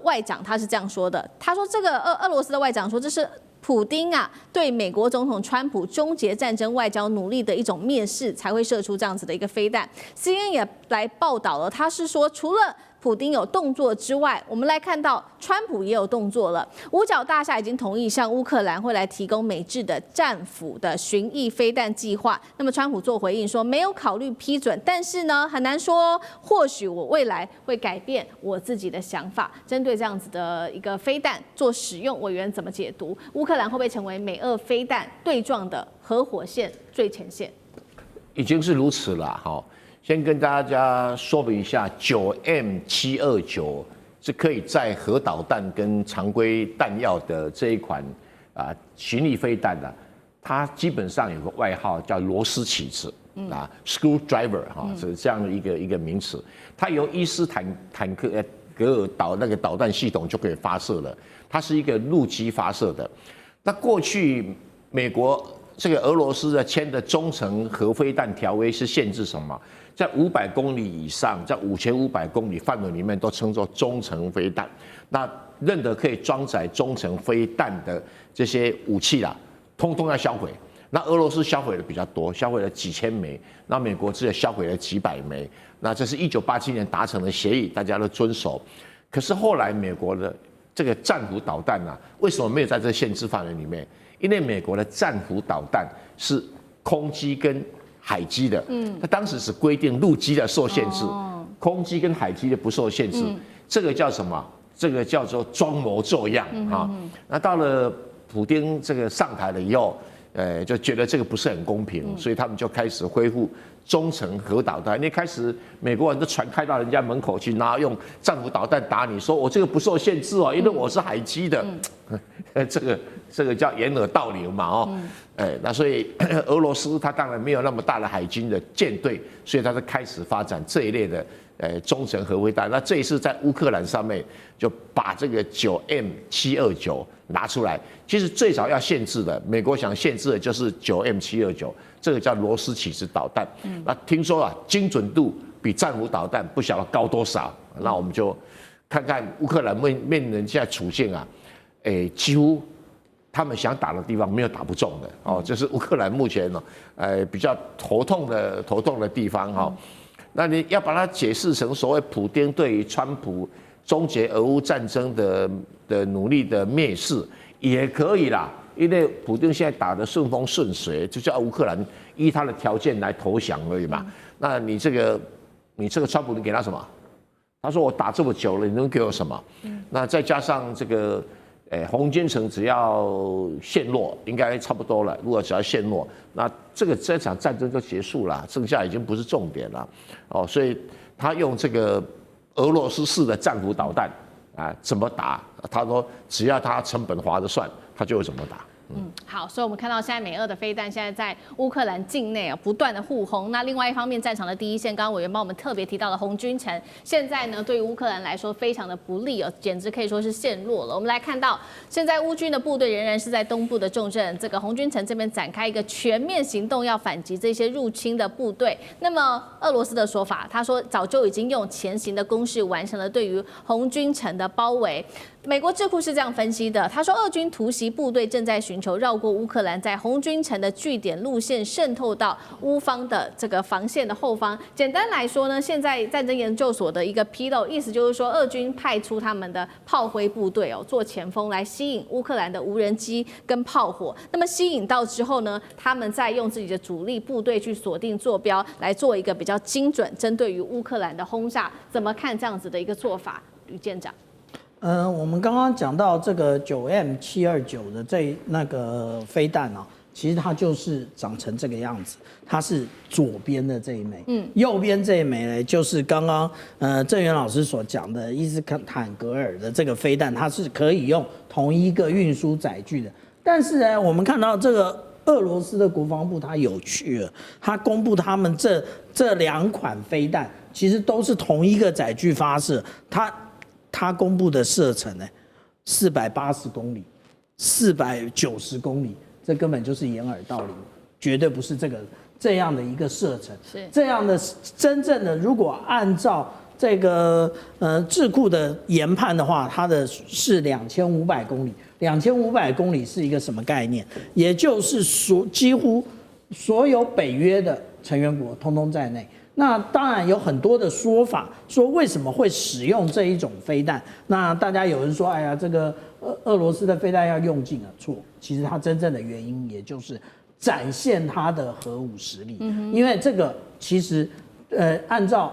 外长，他是这样说的，他说这个俄罗斯的外长说这是普丁对美国总统川普终结战争外交努力的一种蔑视，才会射出这样子的一个飞弹。CNN 也来报道了，他是说除了普丁有动作之外，我们来看到川普也有动作了。五角大厦已经同意向乌克兰会来提供美制的战斧的巡弋飞弹计划。那么川普做回应说没有考虑批准，但是呢很难说，或许我未来会改变我自己的想法。针对这样子的一个飞弹做使用，委员怎么解读？乌克兰会不会成为美俄飞弹对撞的核火线最前线？已经是如此了哈。先跟大家说明一下，9M729是可以载核导弹跟常规弹药的这一款巡弋飞弹的，它基本上有个外号叫螺丝起子，screwdriver 是这样的一个名词。它由伊斯坦克格尔那个导弹系统就可以发射了，它是一个陆基发射的。那过去美国这个俄罗斯签的中程核飞弹条约是限制什么？在500公里以上，在5500公里范围里面都称作中程飞弹。那任何可以装载中程飞弹的这些武器通通要销毁。那俄罗斯销毁的比较多，销毁了几千枚，那美国只有销毁了几百枚。那这是1987年达成的协议，大家都遵守。可是后来美国的这个战斧导弹为什么没有在这限制范围里面？因为美国的战斧导弹是空基跟海基的，它当时是规定陆基的受限制，空基跟海基的不受限制，这个叫什么？这个叫做装模作样那到了普丁这个上台了以后，就觉得这个不是很公平，所以他们就开始恢复中程核导弹。因为开始美国人都船开到人家门口去，然后用战斧导弹打你，说我这个不受限制因为我是海基的，这个叫掩耳盗铃嘛那所以俄罗斯它当然没有那么大的海军的舰队，所以它就开始发展这一类的中程核飞弹。那这一次在乌克兰上面就把这个9M729拿出来。其实最早要限制的，美国想限制的就是 9M729，这个叫螺丝起子导弹。那听说精准度比战斧导弹不晓得高多少。那我们就看看乌克兰面临现在处境几乎他们想打的地方没有打不中的这是乌克兰目前比较头痛的地方那你要把它解释成所谓普丁对于川普终结俄乌战争的努力的蔑视也可以啦，因为普丁现在打得顺风顺水，就叫乌克兰依他的条件来投降而已嘛。那你这个川普你给他什么？他说我打这么久了，你能给我什么？那再加上这个。红军城只要陷落，应该差不多了。如果只要陷落，那这场战争就结束了，剩下已经不是重点了。所以他用这个俄罗斯式的战斧导弹怎么打？他说只要他成本划得算，他就会怎么打。好，所以我们看到现在美俄的飞弹现在在乌克兰境内不断的互轰。那另外一方面，战场的第一线，刚刚委员帮我们特别提到了红军城，现在呢对于乌克兰来说非常的不利简直可以说是陷落了。我们来看到，现在乌军的部队仍然是在东部的重镇这个红军城这边展开一个全面行动，要反击这些入侵的部队。那么俄罗斯的说法，他说早就已经用前行的攻势完成了对于红军城的包围。美国智库是这样分析的，他说俄军突袭部队正在寻求绕过乌克兰在红军城的据点路线，渗透到乌方的这个防线的后方。简单来说呢，现在战争研究所的一个披露，意思就是说，俄军派出他们的炮灰部队做前锋来吸引乌克兰的无人机跟炮火。那么吸引到之后呢，他们再用自己的主力部队去锁定坐标，来做一个比较精准针对于乌克兰的轰炸。怎么看这样子的一个做法，吕舰长？我们刚刚讲到这个9M729的那个飞弹啊，其实它就是长成这个样子，它是左边的这一枚，右边这一枚呢，就是刚刚郑源老师所讲的伊斯坎格尔的这个飞弹，它是可以用同一个运输载具的。但是呢，我们看到这个俄罗斯的国防部它有趣了，它公布他们这两款飞弹其实都是同一个载具发射，他公布的射程呢，480公里，490公里，这根本就是掩耳盗铃，绝对不是这样的一个射程。是这样的真正的，如果按照这个智库的研判的话，它的是2500公里。2500公里是一个什么概念？也就是几乎所有北约的成员国通通在内。那当然有很多的说法，说为什么会使用这一种飞弹？那大家有人说，哎呀，这个俄罗斯的飞弹要用尽了，错。其实它真正的原因，也就是展现它的核武实力。因为这个其实，按照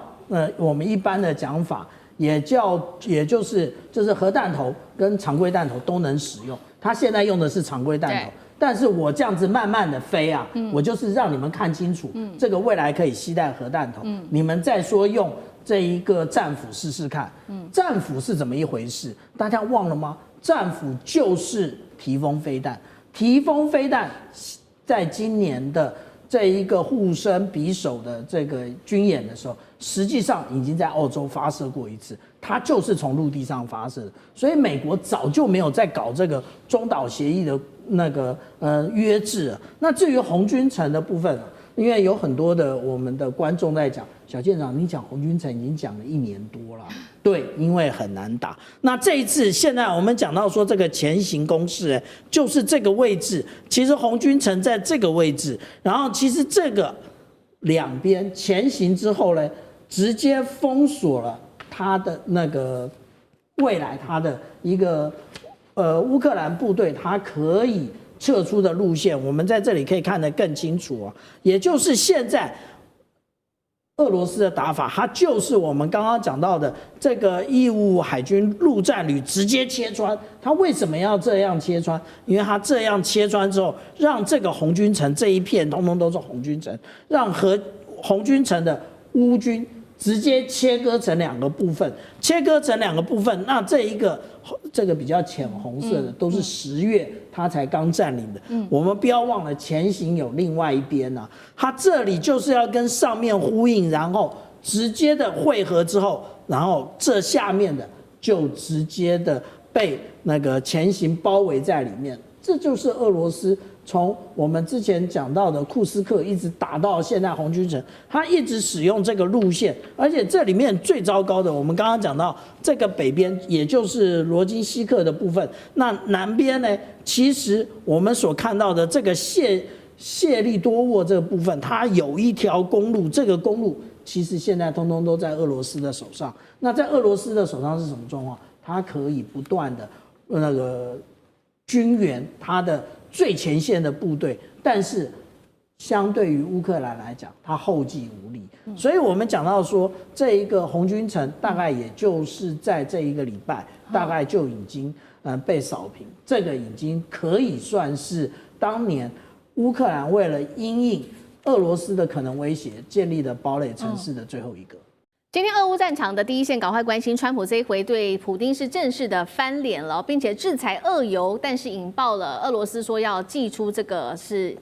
我们一般的讲法，也就是核弹头跟常规弹头都能使用。它现在用的是常规弹头。但是我这样子慢慢的飞啊，我就是让你们看清楚，这个未来可以携带核弹头，你们再说用这一个战斧试试看。战斧是怎么一回事？大家忘了吗？战斧就是提风飞弹，提风飞弹在今年的这一个互生匕首的这个军演的时候，实际上已经在澳洲发射过一次，它就是从陆地上发射的，所以美国早就没有在搞这个中导协议的那个约制了。那至于红军城的部分，因为有很多的我们的观众在讲，小舰长，你讲红军城已经讲了1年多了，对，因为很难打。那这一次现在我们讲到说这个前行攻势，就是这个位置，其实红军城在这个位置，然后其实这个两边前行之后呢，直接封锁了它的那个未来它的一个乌克兰部队它可以撤出的路线，我们在这里可以看得更清楚啊。也就是现在俄罗斯的打法，它就是我们刚刚讲到的这个义务海军陆战旅直接切穿。它为什么要这样切穿？因为它这样切穿之后，让这个红军城这一片通通都是红军城，让红军城的乌军直接切割成2个部分，那这个比较浅红色的都是10月他才刚占领的。我们不要忘了前行有另外一边啊，他这里就是要跟上面呼应，然后直接的汇合之后，然后这下面的就直接的被那个前行包围在里面。这就是俄罗斯从我们之前讲到的库斯克一直打到现在红军城，他一直使用这个路线，而且这里面最糟糕的，我们刚刚讲到这个北边，也就是罗金西克的部分，那南边呢，其实我们所看到的这个谢利多沃这个部分，它有一条公路，这个公路其实现在通通都在俄罗斯的手上。那在俄罗斯的手上是什么状况？它可以不断的那个军援它的最前线的部队，但是相对于乌克兰来讲，它后继无力。所以我们讲到说，这一个红军城大概也就是在这一个礼拜，大概就已经被扫平。这个已经可以算是当年乌克兰为了因应俄罗斯的可能威胁建立的堡垒城市的最后一个。今天俄乌战场的第一线，赶快关心川普这一回对普丁是正式的翻脸了，并且制裁俄油，但是引爆了俄罗斯说要祭出这个是。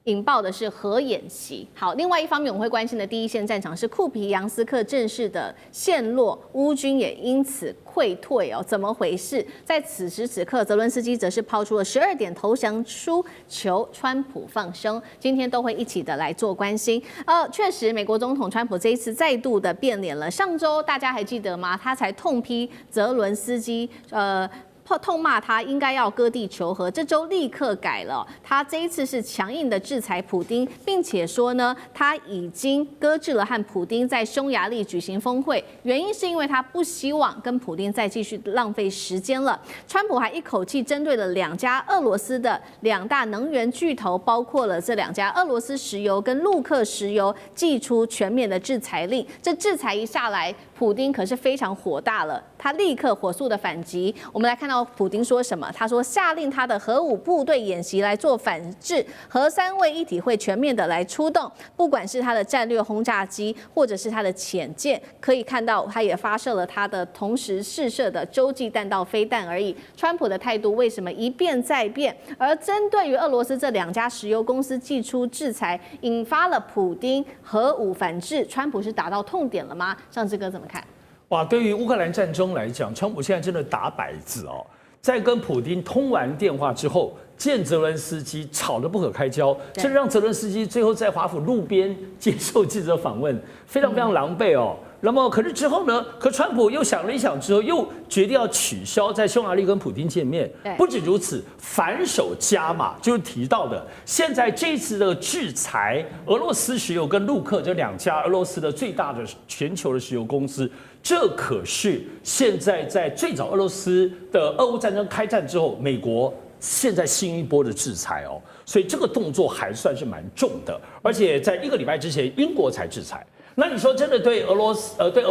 引爆的是核演习。好，另外一方面我们会关心的第一线战场是库皮扬斯克正式的陷落，乌军也因此溃退哦，怎么回事？在此时此刻，泽伦斯基则是抛出了12点投降书，求川普放生。今天都会一起的来做关心。确实，美国总统川普这一次再度的变脸了。上周大家还记得吗？他才痛批泽伦斯基，痛骂他应该要割地求和，这周立刻改了。他这一次是强硬的制裁普丁，并且说呢，他已经搁置了和普丁在匈牙利举行峰会，原因是因为他不希望跟普丁再继续浪费时间了。川普还一口气针对了2家俄罗斯的2大能源巨头，包括了这2家俄罗斯石油跟陆克石油，祭出全面的制裁令。这制裁一下来，普丁可是非常火大了，他立刻火速的反击。我们来看到普丁说什么？他说下令他的核武部队演习来做反制，核3位一体会全面的来出动，不管是他的战略轰炸机或者是他的潜舰，可以看到他也发射了他的同时试射的洲际弹道飞弹而已。川普的态度为什么一变再变？而针对于俄罗斯这2家石油公司祭出制裁，引发了普丁核武反制，川普是打到痛点了吗？上志哥怎么看？哇，对于乌克兰战争来讲，川普现在真的打摆子哦。在跟普丁通完电话之后，见泽伦斯基吵得不可开交，甚至让泽伦斯基最后在华府路边接受记者访问，非常非常狼狈哦。那么，可是之后呢？可川普又想了一想之后，又决定要取消在匈牙利跟普丁见面。不止如此，反手加码，就是提到的，现在这次的制裁俄罗斯石油跟陆克这2家俄罗斯的最大的全球的石油公司，这可是现在在最早俄罗斯的俄乌战争开战之后，美国现在新一波的制裁哦，所以这个动作还算是蛮重的，而且在1个礼拜之前，英国才制裁。那你说真的对俄罗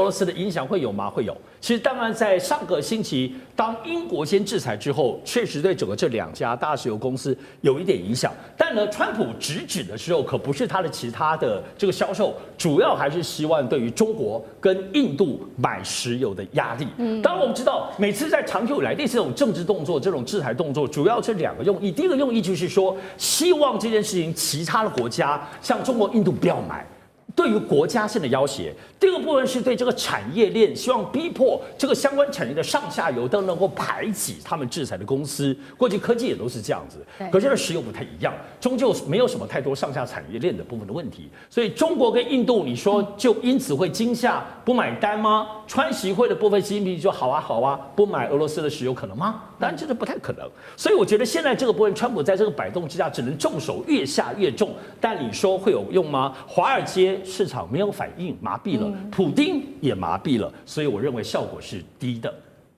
斯的影响会有吗？会有。其实当然在上个星期，当英国先制裁之后，确实对整个这2家大石油公司有一点影响。但呢，川普直指的时候，可不是他的其他的这个销售，主要还是希望对于中国跟印度买石油的压力。当然我们知道，每次在长久以来类似这种政治动作、这种制裁动作，主要是2个用意。第一个用意就是说，希望这件事情其他的国家，像中国、印度不要买。对于国家性的要挟，第2个部分是对这个产业链，希望逼迫这个相关产业的上下游都能够排挤他们制裁的公司。过去科技也都是这样子，可是石油不太一样，终究没有什么太多上下产业链的部分的问题。所以中国跟印度，你说就因此会惊吓不买单吗？川习会的部分习近平就好啊，不买俄罗斯的石油可能吗？当然这是不太可能。所以我觉得现在这个部分，川普在这个摆动之下，只能重手越下越重。但你说会有用吗？华尔街市场没有反应，麻痹了，普丁也麻痹了，所以我认为效果是低的。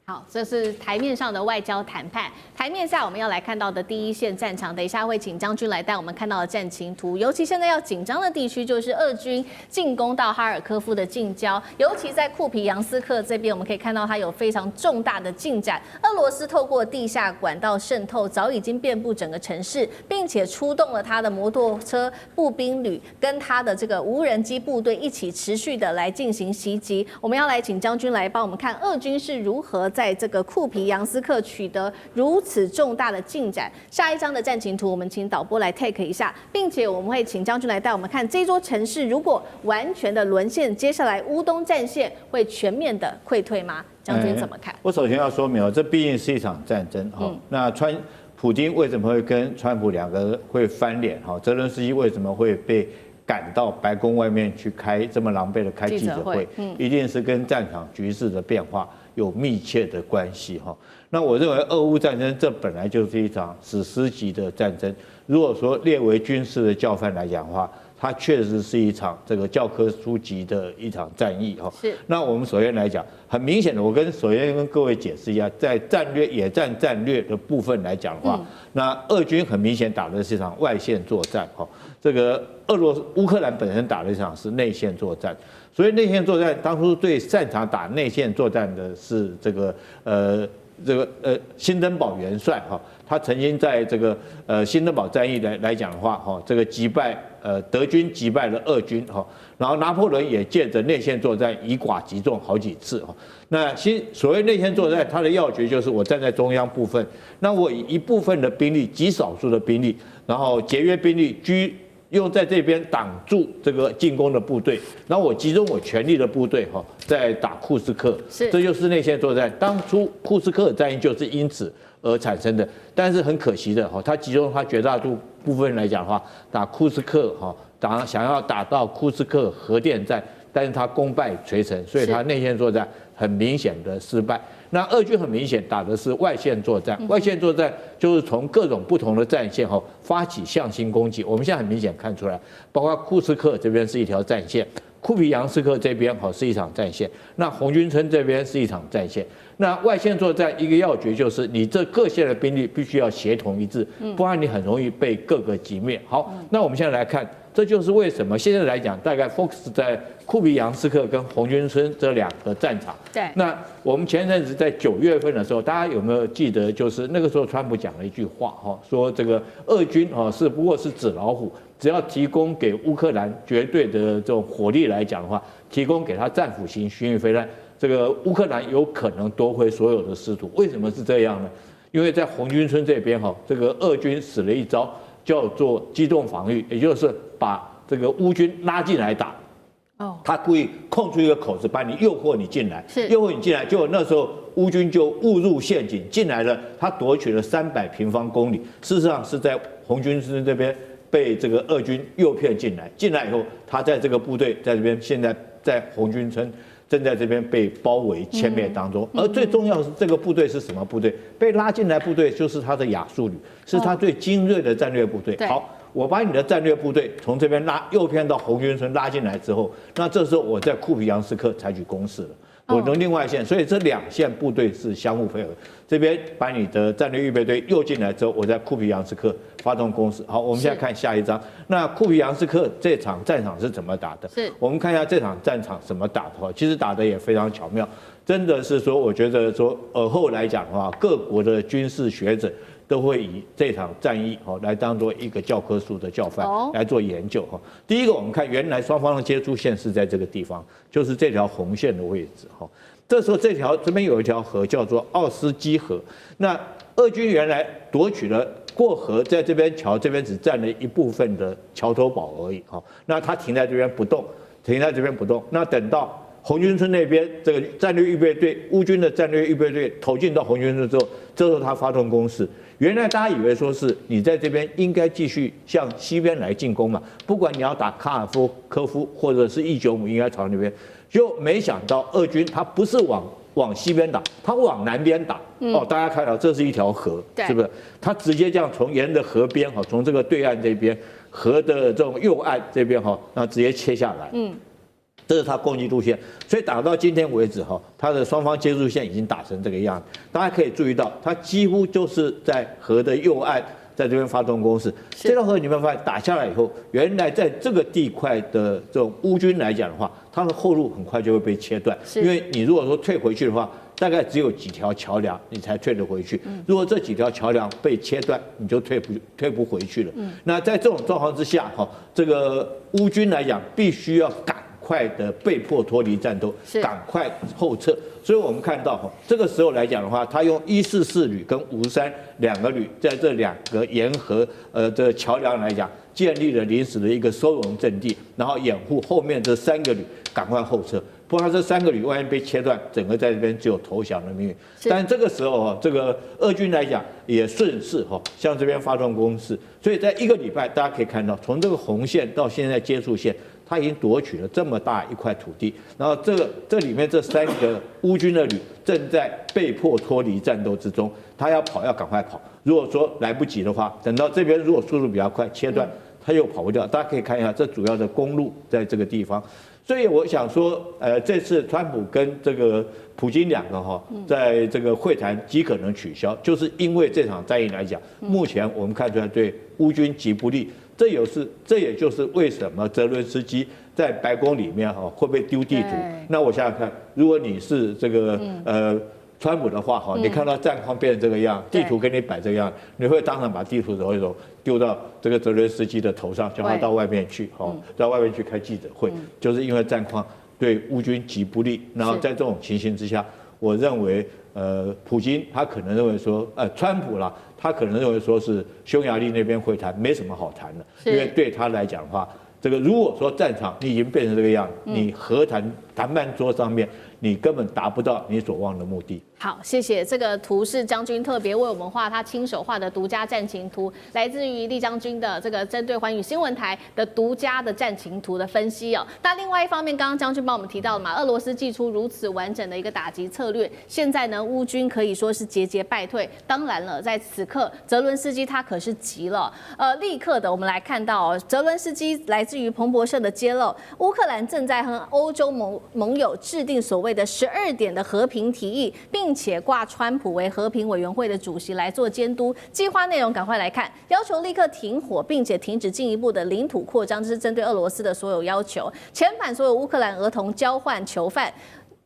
好，这是台面上的外交谈判。台面下我们要来看到的第一线战场，等一下会请将军来带我们看到的战情图。尤其现在要紧张的地区就是俄军进攻到哈尔科夫的近郊，尤其在库皮扬斯克这边，我们可以看到它有非常重大的进展。俄罗斯透过地下管道渗透，早已经遍布整个城市，并且出动了它的摩托车步兵旅跟它的这个无人机部队一起持续的来进行袭击。我们要来请将军来帮我们看俄军是如何在这个库皮扬斯克取得如此重大的进展。下一张的战情图，我们请导播来 take 一下，并且我们会请将军来带我们看这座城市如果完全的沦陷，接下来乌东战线会全面的溃退吗？将军怎么看？我首先要说明哦，这毕竟是一场战争哈。那普丁为什么会跟川普2个会翻脸？哈，泽伦斯基为什么会被赶到白宫外面去开这么狼狈的开记者会？一定是跟战场局势的变化有密切的关系哈。那我认为俄乌战争这本来就是一场史诗级的战争，如果说列为军事的教范来讲的话，它确实是一场这个教科书级的一场战役哈。是。那我们首先来讲，很明显的，我首先跟各位解释一下，在野战战略的部分来讲的话，那俄军很明显打的是一场外线作战哈。这个乌克兰本身打的一场是内线作战，所以内线作战当初最擅长打内线作战的是这个这个辛登堡元帅哈，他曾经在这个辛登堡战役来讲的话哈，这个击败德军击败了俄军哈，然后拿破仑也借着内线作战以寡击众好几次哈。那所谓内线作战，它的要诀就是我站在中央部分，那我以一部分的兵力，极少数的兵力，然后节约兵力用在这边挡住这个进攻的部队，然后我集中我全力的部队哈，在打库斯克，这就是内线作战。当初库斯克战役就是因此而产生的，但是很可惜的哈，他集中他绝大部分来讲的话，打库斯克哈，想要打到库斯克核电站，但是他功败垂成，所以他内线作战很明显的失败。那俄军很明显打的是外线作战，外线作战就是从各种不同的战线哈发起向心攻击。我们现在很明显看出来，包括库斯克这边是一条战线，库皮扬斯克这边哈是一场战线，那红军村这边是一场战线。那外线作战一个要诀就是你这各线的兵力必须要协同一致，不然你很容易被各个击灭。好，那我们现在来看，这就是为什么现在来讲，大概 focus 在库皮扬斯克跟红军村这2个战场。对。那我们前阵子在9月份的时候，大家有没有记得？就是那个时候川普讲了一句话哈，说这个俄军哈不过是纸老虎，只要提供给乌克兰绝对的这种火力来讲的话，提供给他战斧型巡弋飞弹，这个乌克兰有可能夺回所有的失土。为什么是这样呢？因为在红军村这边哈，这个俄军使了一招叫做机动防御，也就是把这个乌军拉进来打。他故意空出一个口子，把你诱惑你进来，诱惑你进来，结果那时候乌军就误入陷阱进来了，他夺取了300平方公里，事实上是在红军村这边被这个俄军诱骗进来，进来以后，他在这个部队在这边现在在红军村正在这边被包围歼灭当中，而最重要的是这个部队是什么部队？被拉进来部队就是他的亚速旅，是他最精锐的战略部队。好。我把你的战略部队从这边诱骗到红军村拉进来之后，那这时候我在库皮扬斯克采取攻势了，我的另外线，所以这2线部队是相互配合。这边把你的战略预备队诱进来之后，我在库皮扬斯克发动攻势。好，我们现在看下一章。那库皮扬斯克这场战场是怎么打的？我们看一下这场战场怎么打的话，其实打的也非常巧妙，真的是说，我觉得说尔后来讲的话，各国的军事学者都会以这场战役来当做一个教科书的教范来做研究哈。第一个，我们看原来双方的接触线是在这个地方，就是这条红线的位置哈。这时候这边有一条河叫做奥斯基河，那俄军原来夺取了过河，在这边桥这边只占了一部分的桥头堡而已哈。那他停在这边不动，那等到红军村那边这个战略预备队，乌军的战略预备队投进到红军村之后，这时候他发动攻势。原来大家以为说是你在这边应该继续向西边来进攻嘛，不管你要打卡尔科夫或者是195，应该朝那边，就没想到俄军他不是往西边打，他往南边打。大家看到这是一条河，是不是？他直接这样沿着河边从这个对岸这边河的这种右岸这边那直接切下来。这是他攻击路线，所以打到今天为止他的双方接触线已经打成这个样子。大家可以注意到，他几乎就是在河的右岸，在这边发动攻势。这条河你们发现打下来以后，原来在这个地块的这种乌军来讲的话，他的后路很快就会被切断，因为你如果说退回去的话，大概只有几条桥梁你才退得回去。如果这几条桥梁被切断，你就退不回去了。那在这种状况之下，这个乌军来讲，必须要赶快的被迫脱离战斗，赶快后撤。所以我们看到这个时候来讲的话，他用144旅跟532个旅在这2个沿河的桥梁来讲，建立了临时的一个收容阵地，然后掩护后面这3个旅赶快后撤。不然这3个旅万一被切断，整个在这边只有投降的命运。但这个时候这个俄军来讲也顺势向这边发动攻势，所以在1个礼拜，大家可以看到，从这个红线到现在接触线，他已经夺取了这么大一块土地，然后这里面这3个乌军的旅正在被迫脱离战斗之中，他要跑要赶快跑，如果说来不及的话，等到这边如果速度比较快切断，他又跑不掉。大家可以看一下，这主要的公路在这个地方。所以我想说，这次川普跟这个普京2个在这个会谈极可能取消，就是因为这场战役来讲，目前我们看出来对乌军极不利。这也就是为什么泽伦斯基在白宫里面会被丢地图。那我想想看，如果你是这个川普的话哈，你看到战况变成这个样，地图给你摆这个样，你会当场把地图丢到这个泽连斯基的头上，叫他到外面去，到外面去开记者会，就是因为战况对乌军极不利。然后在这种情形之下，我认为普京他可能认为说，川普啦，他可能认为说是匈牙利那边会谈没什么好谈的，因为对他来讲的话，这个如果说战场你已经变成这个样，你和谈判桌上面你根本达不到你所望的目的。好，谢谢。这个图是将军特别为我们画他亲手画的独家战情图，来自于厉将军的这个针对寰宇新闻台的独家的战情图的分析哦。那另外一方面，刚刚将军帮我们提到了嘛，俄罗斯祭出如此完整的一个打击策略，现在呢，乌军可以说是节节败退。当然了，在此刻，泽伦斯基他可是急了，立刻的我们来看到哦，泽伦斯基来自于彭博社的揭露，乌克兰正在和欧洲盟友制定所谓的12点的和平提议，并且挂川普为和平委员会的主席来做监督。计划内容赶快来看，要求立刻停火，并且停止进一步的领土扩张，这是针对俄罗斯的所有要求。遣返所有乌克兰儿童，交换囚犯。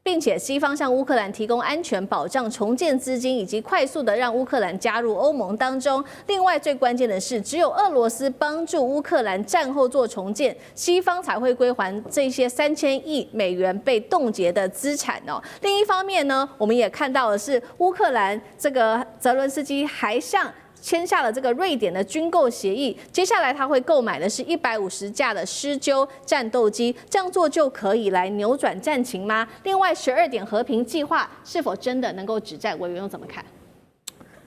并且西方向乌克兰提供安全保障、重建资金，以及快速的让乌克兰加入欧盟当中。另外，最关键的是，只有俄罗斯帮助乌克兰战后做重建，西方才会归还这些3000亿美元被冻结的资产哦。另一方面呢，我们也看到的是，乌克兰这个泽伦斯基还向签下了这个瑞典的军购协议，接下来他会购买的是150架的施鸠战斗机，这样做就可以来扭转战情吗？另外，12点和平计划是否真的能够止战？委员又怎么看？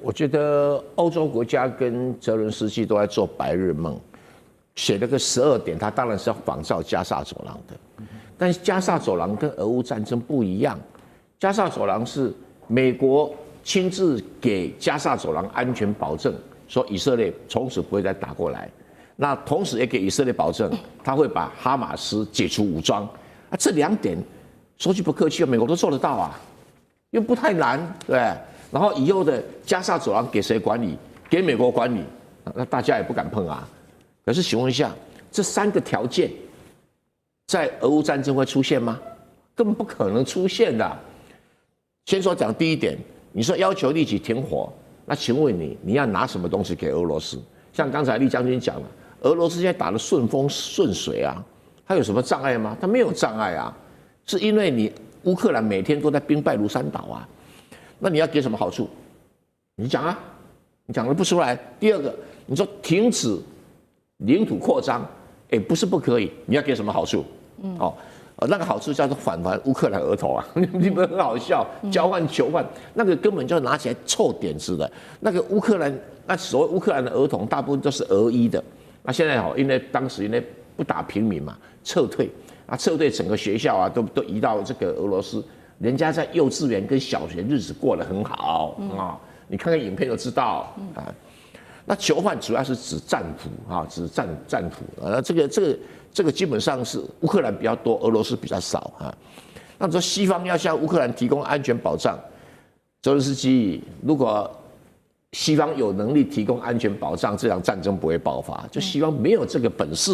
我觉得欧洲国家跟泽伦斯基都在做白日梦，写了个12点，他当然是要仿照加沙走廊的，但是加沙走廊跟俄乌战争不一样，加沙走廊是美国亲自给加沙走廊安全保证，说以色列从此不会再打过来。那同时也给以色列保证，他会把哈马斯解除武装。啊，这2点说句不客气，美国都做得到啊，又不太难，对。然后以后的加沙走廊给谁管理？给美国管理，那大家也不敢碰啊。可是请问一下，这3个条件在俄乌战争会出现吗？根本不可能出现的。先说讲第一点。你说要求立即停火，那请问你要拿什么东西给俄罗斯？像刚才厉将军讲了，俄罗斯现在打得顺风顺水啊，他有什么障碍吗？他没有障碍啊，是因为你乌克兰每天都在兵败如山倒啊。那你要给什么好处？你讲啊，你讲得不出来。第二个，你说停止领土扩张，不是不可以，你要给什么好处？那个好处叫做返还乌克兰儿童啊，你们很好笑，交换囚犯，那个根本就拿起来臭点子的。那个乌克兰，那所谓乌克兰的儿童，大部分都是俄裔的。那现在因为当时因为不打平民嘛，撤退整个学校啊，都移到这个俄罗斯，人家在幼稚园跟小学日子过得很好啊，你看看影片就知道啊。那囚犯主要是指战俘啊，指战俘啊，这个基本上是乌克兰比较多，俄罗斯比较少啊。那你说西方要向乌克兰提供安全保障，泽伦斯基如果西方有能力提供安全保障，这场战争不会爆发，就西方没有这个本事。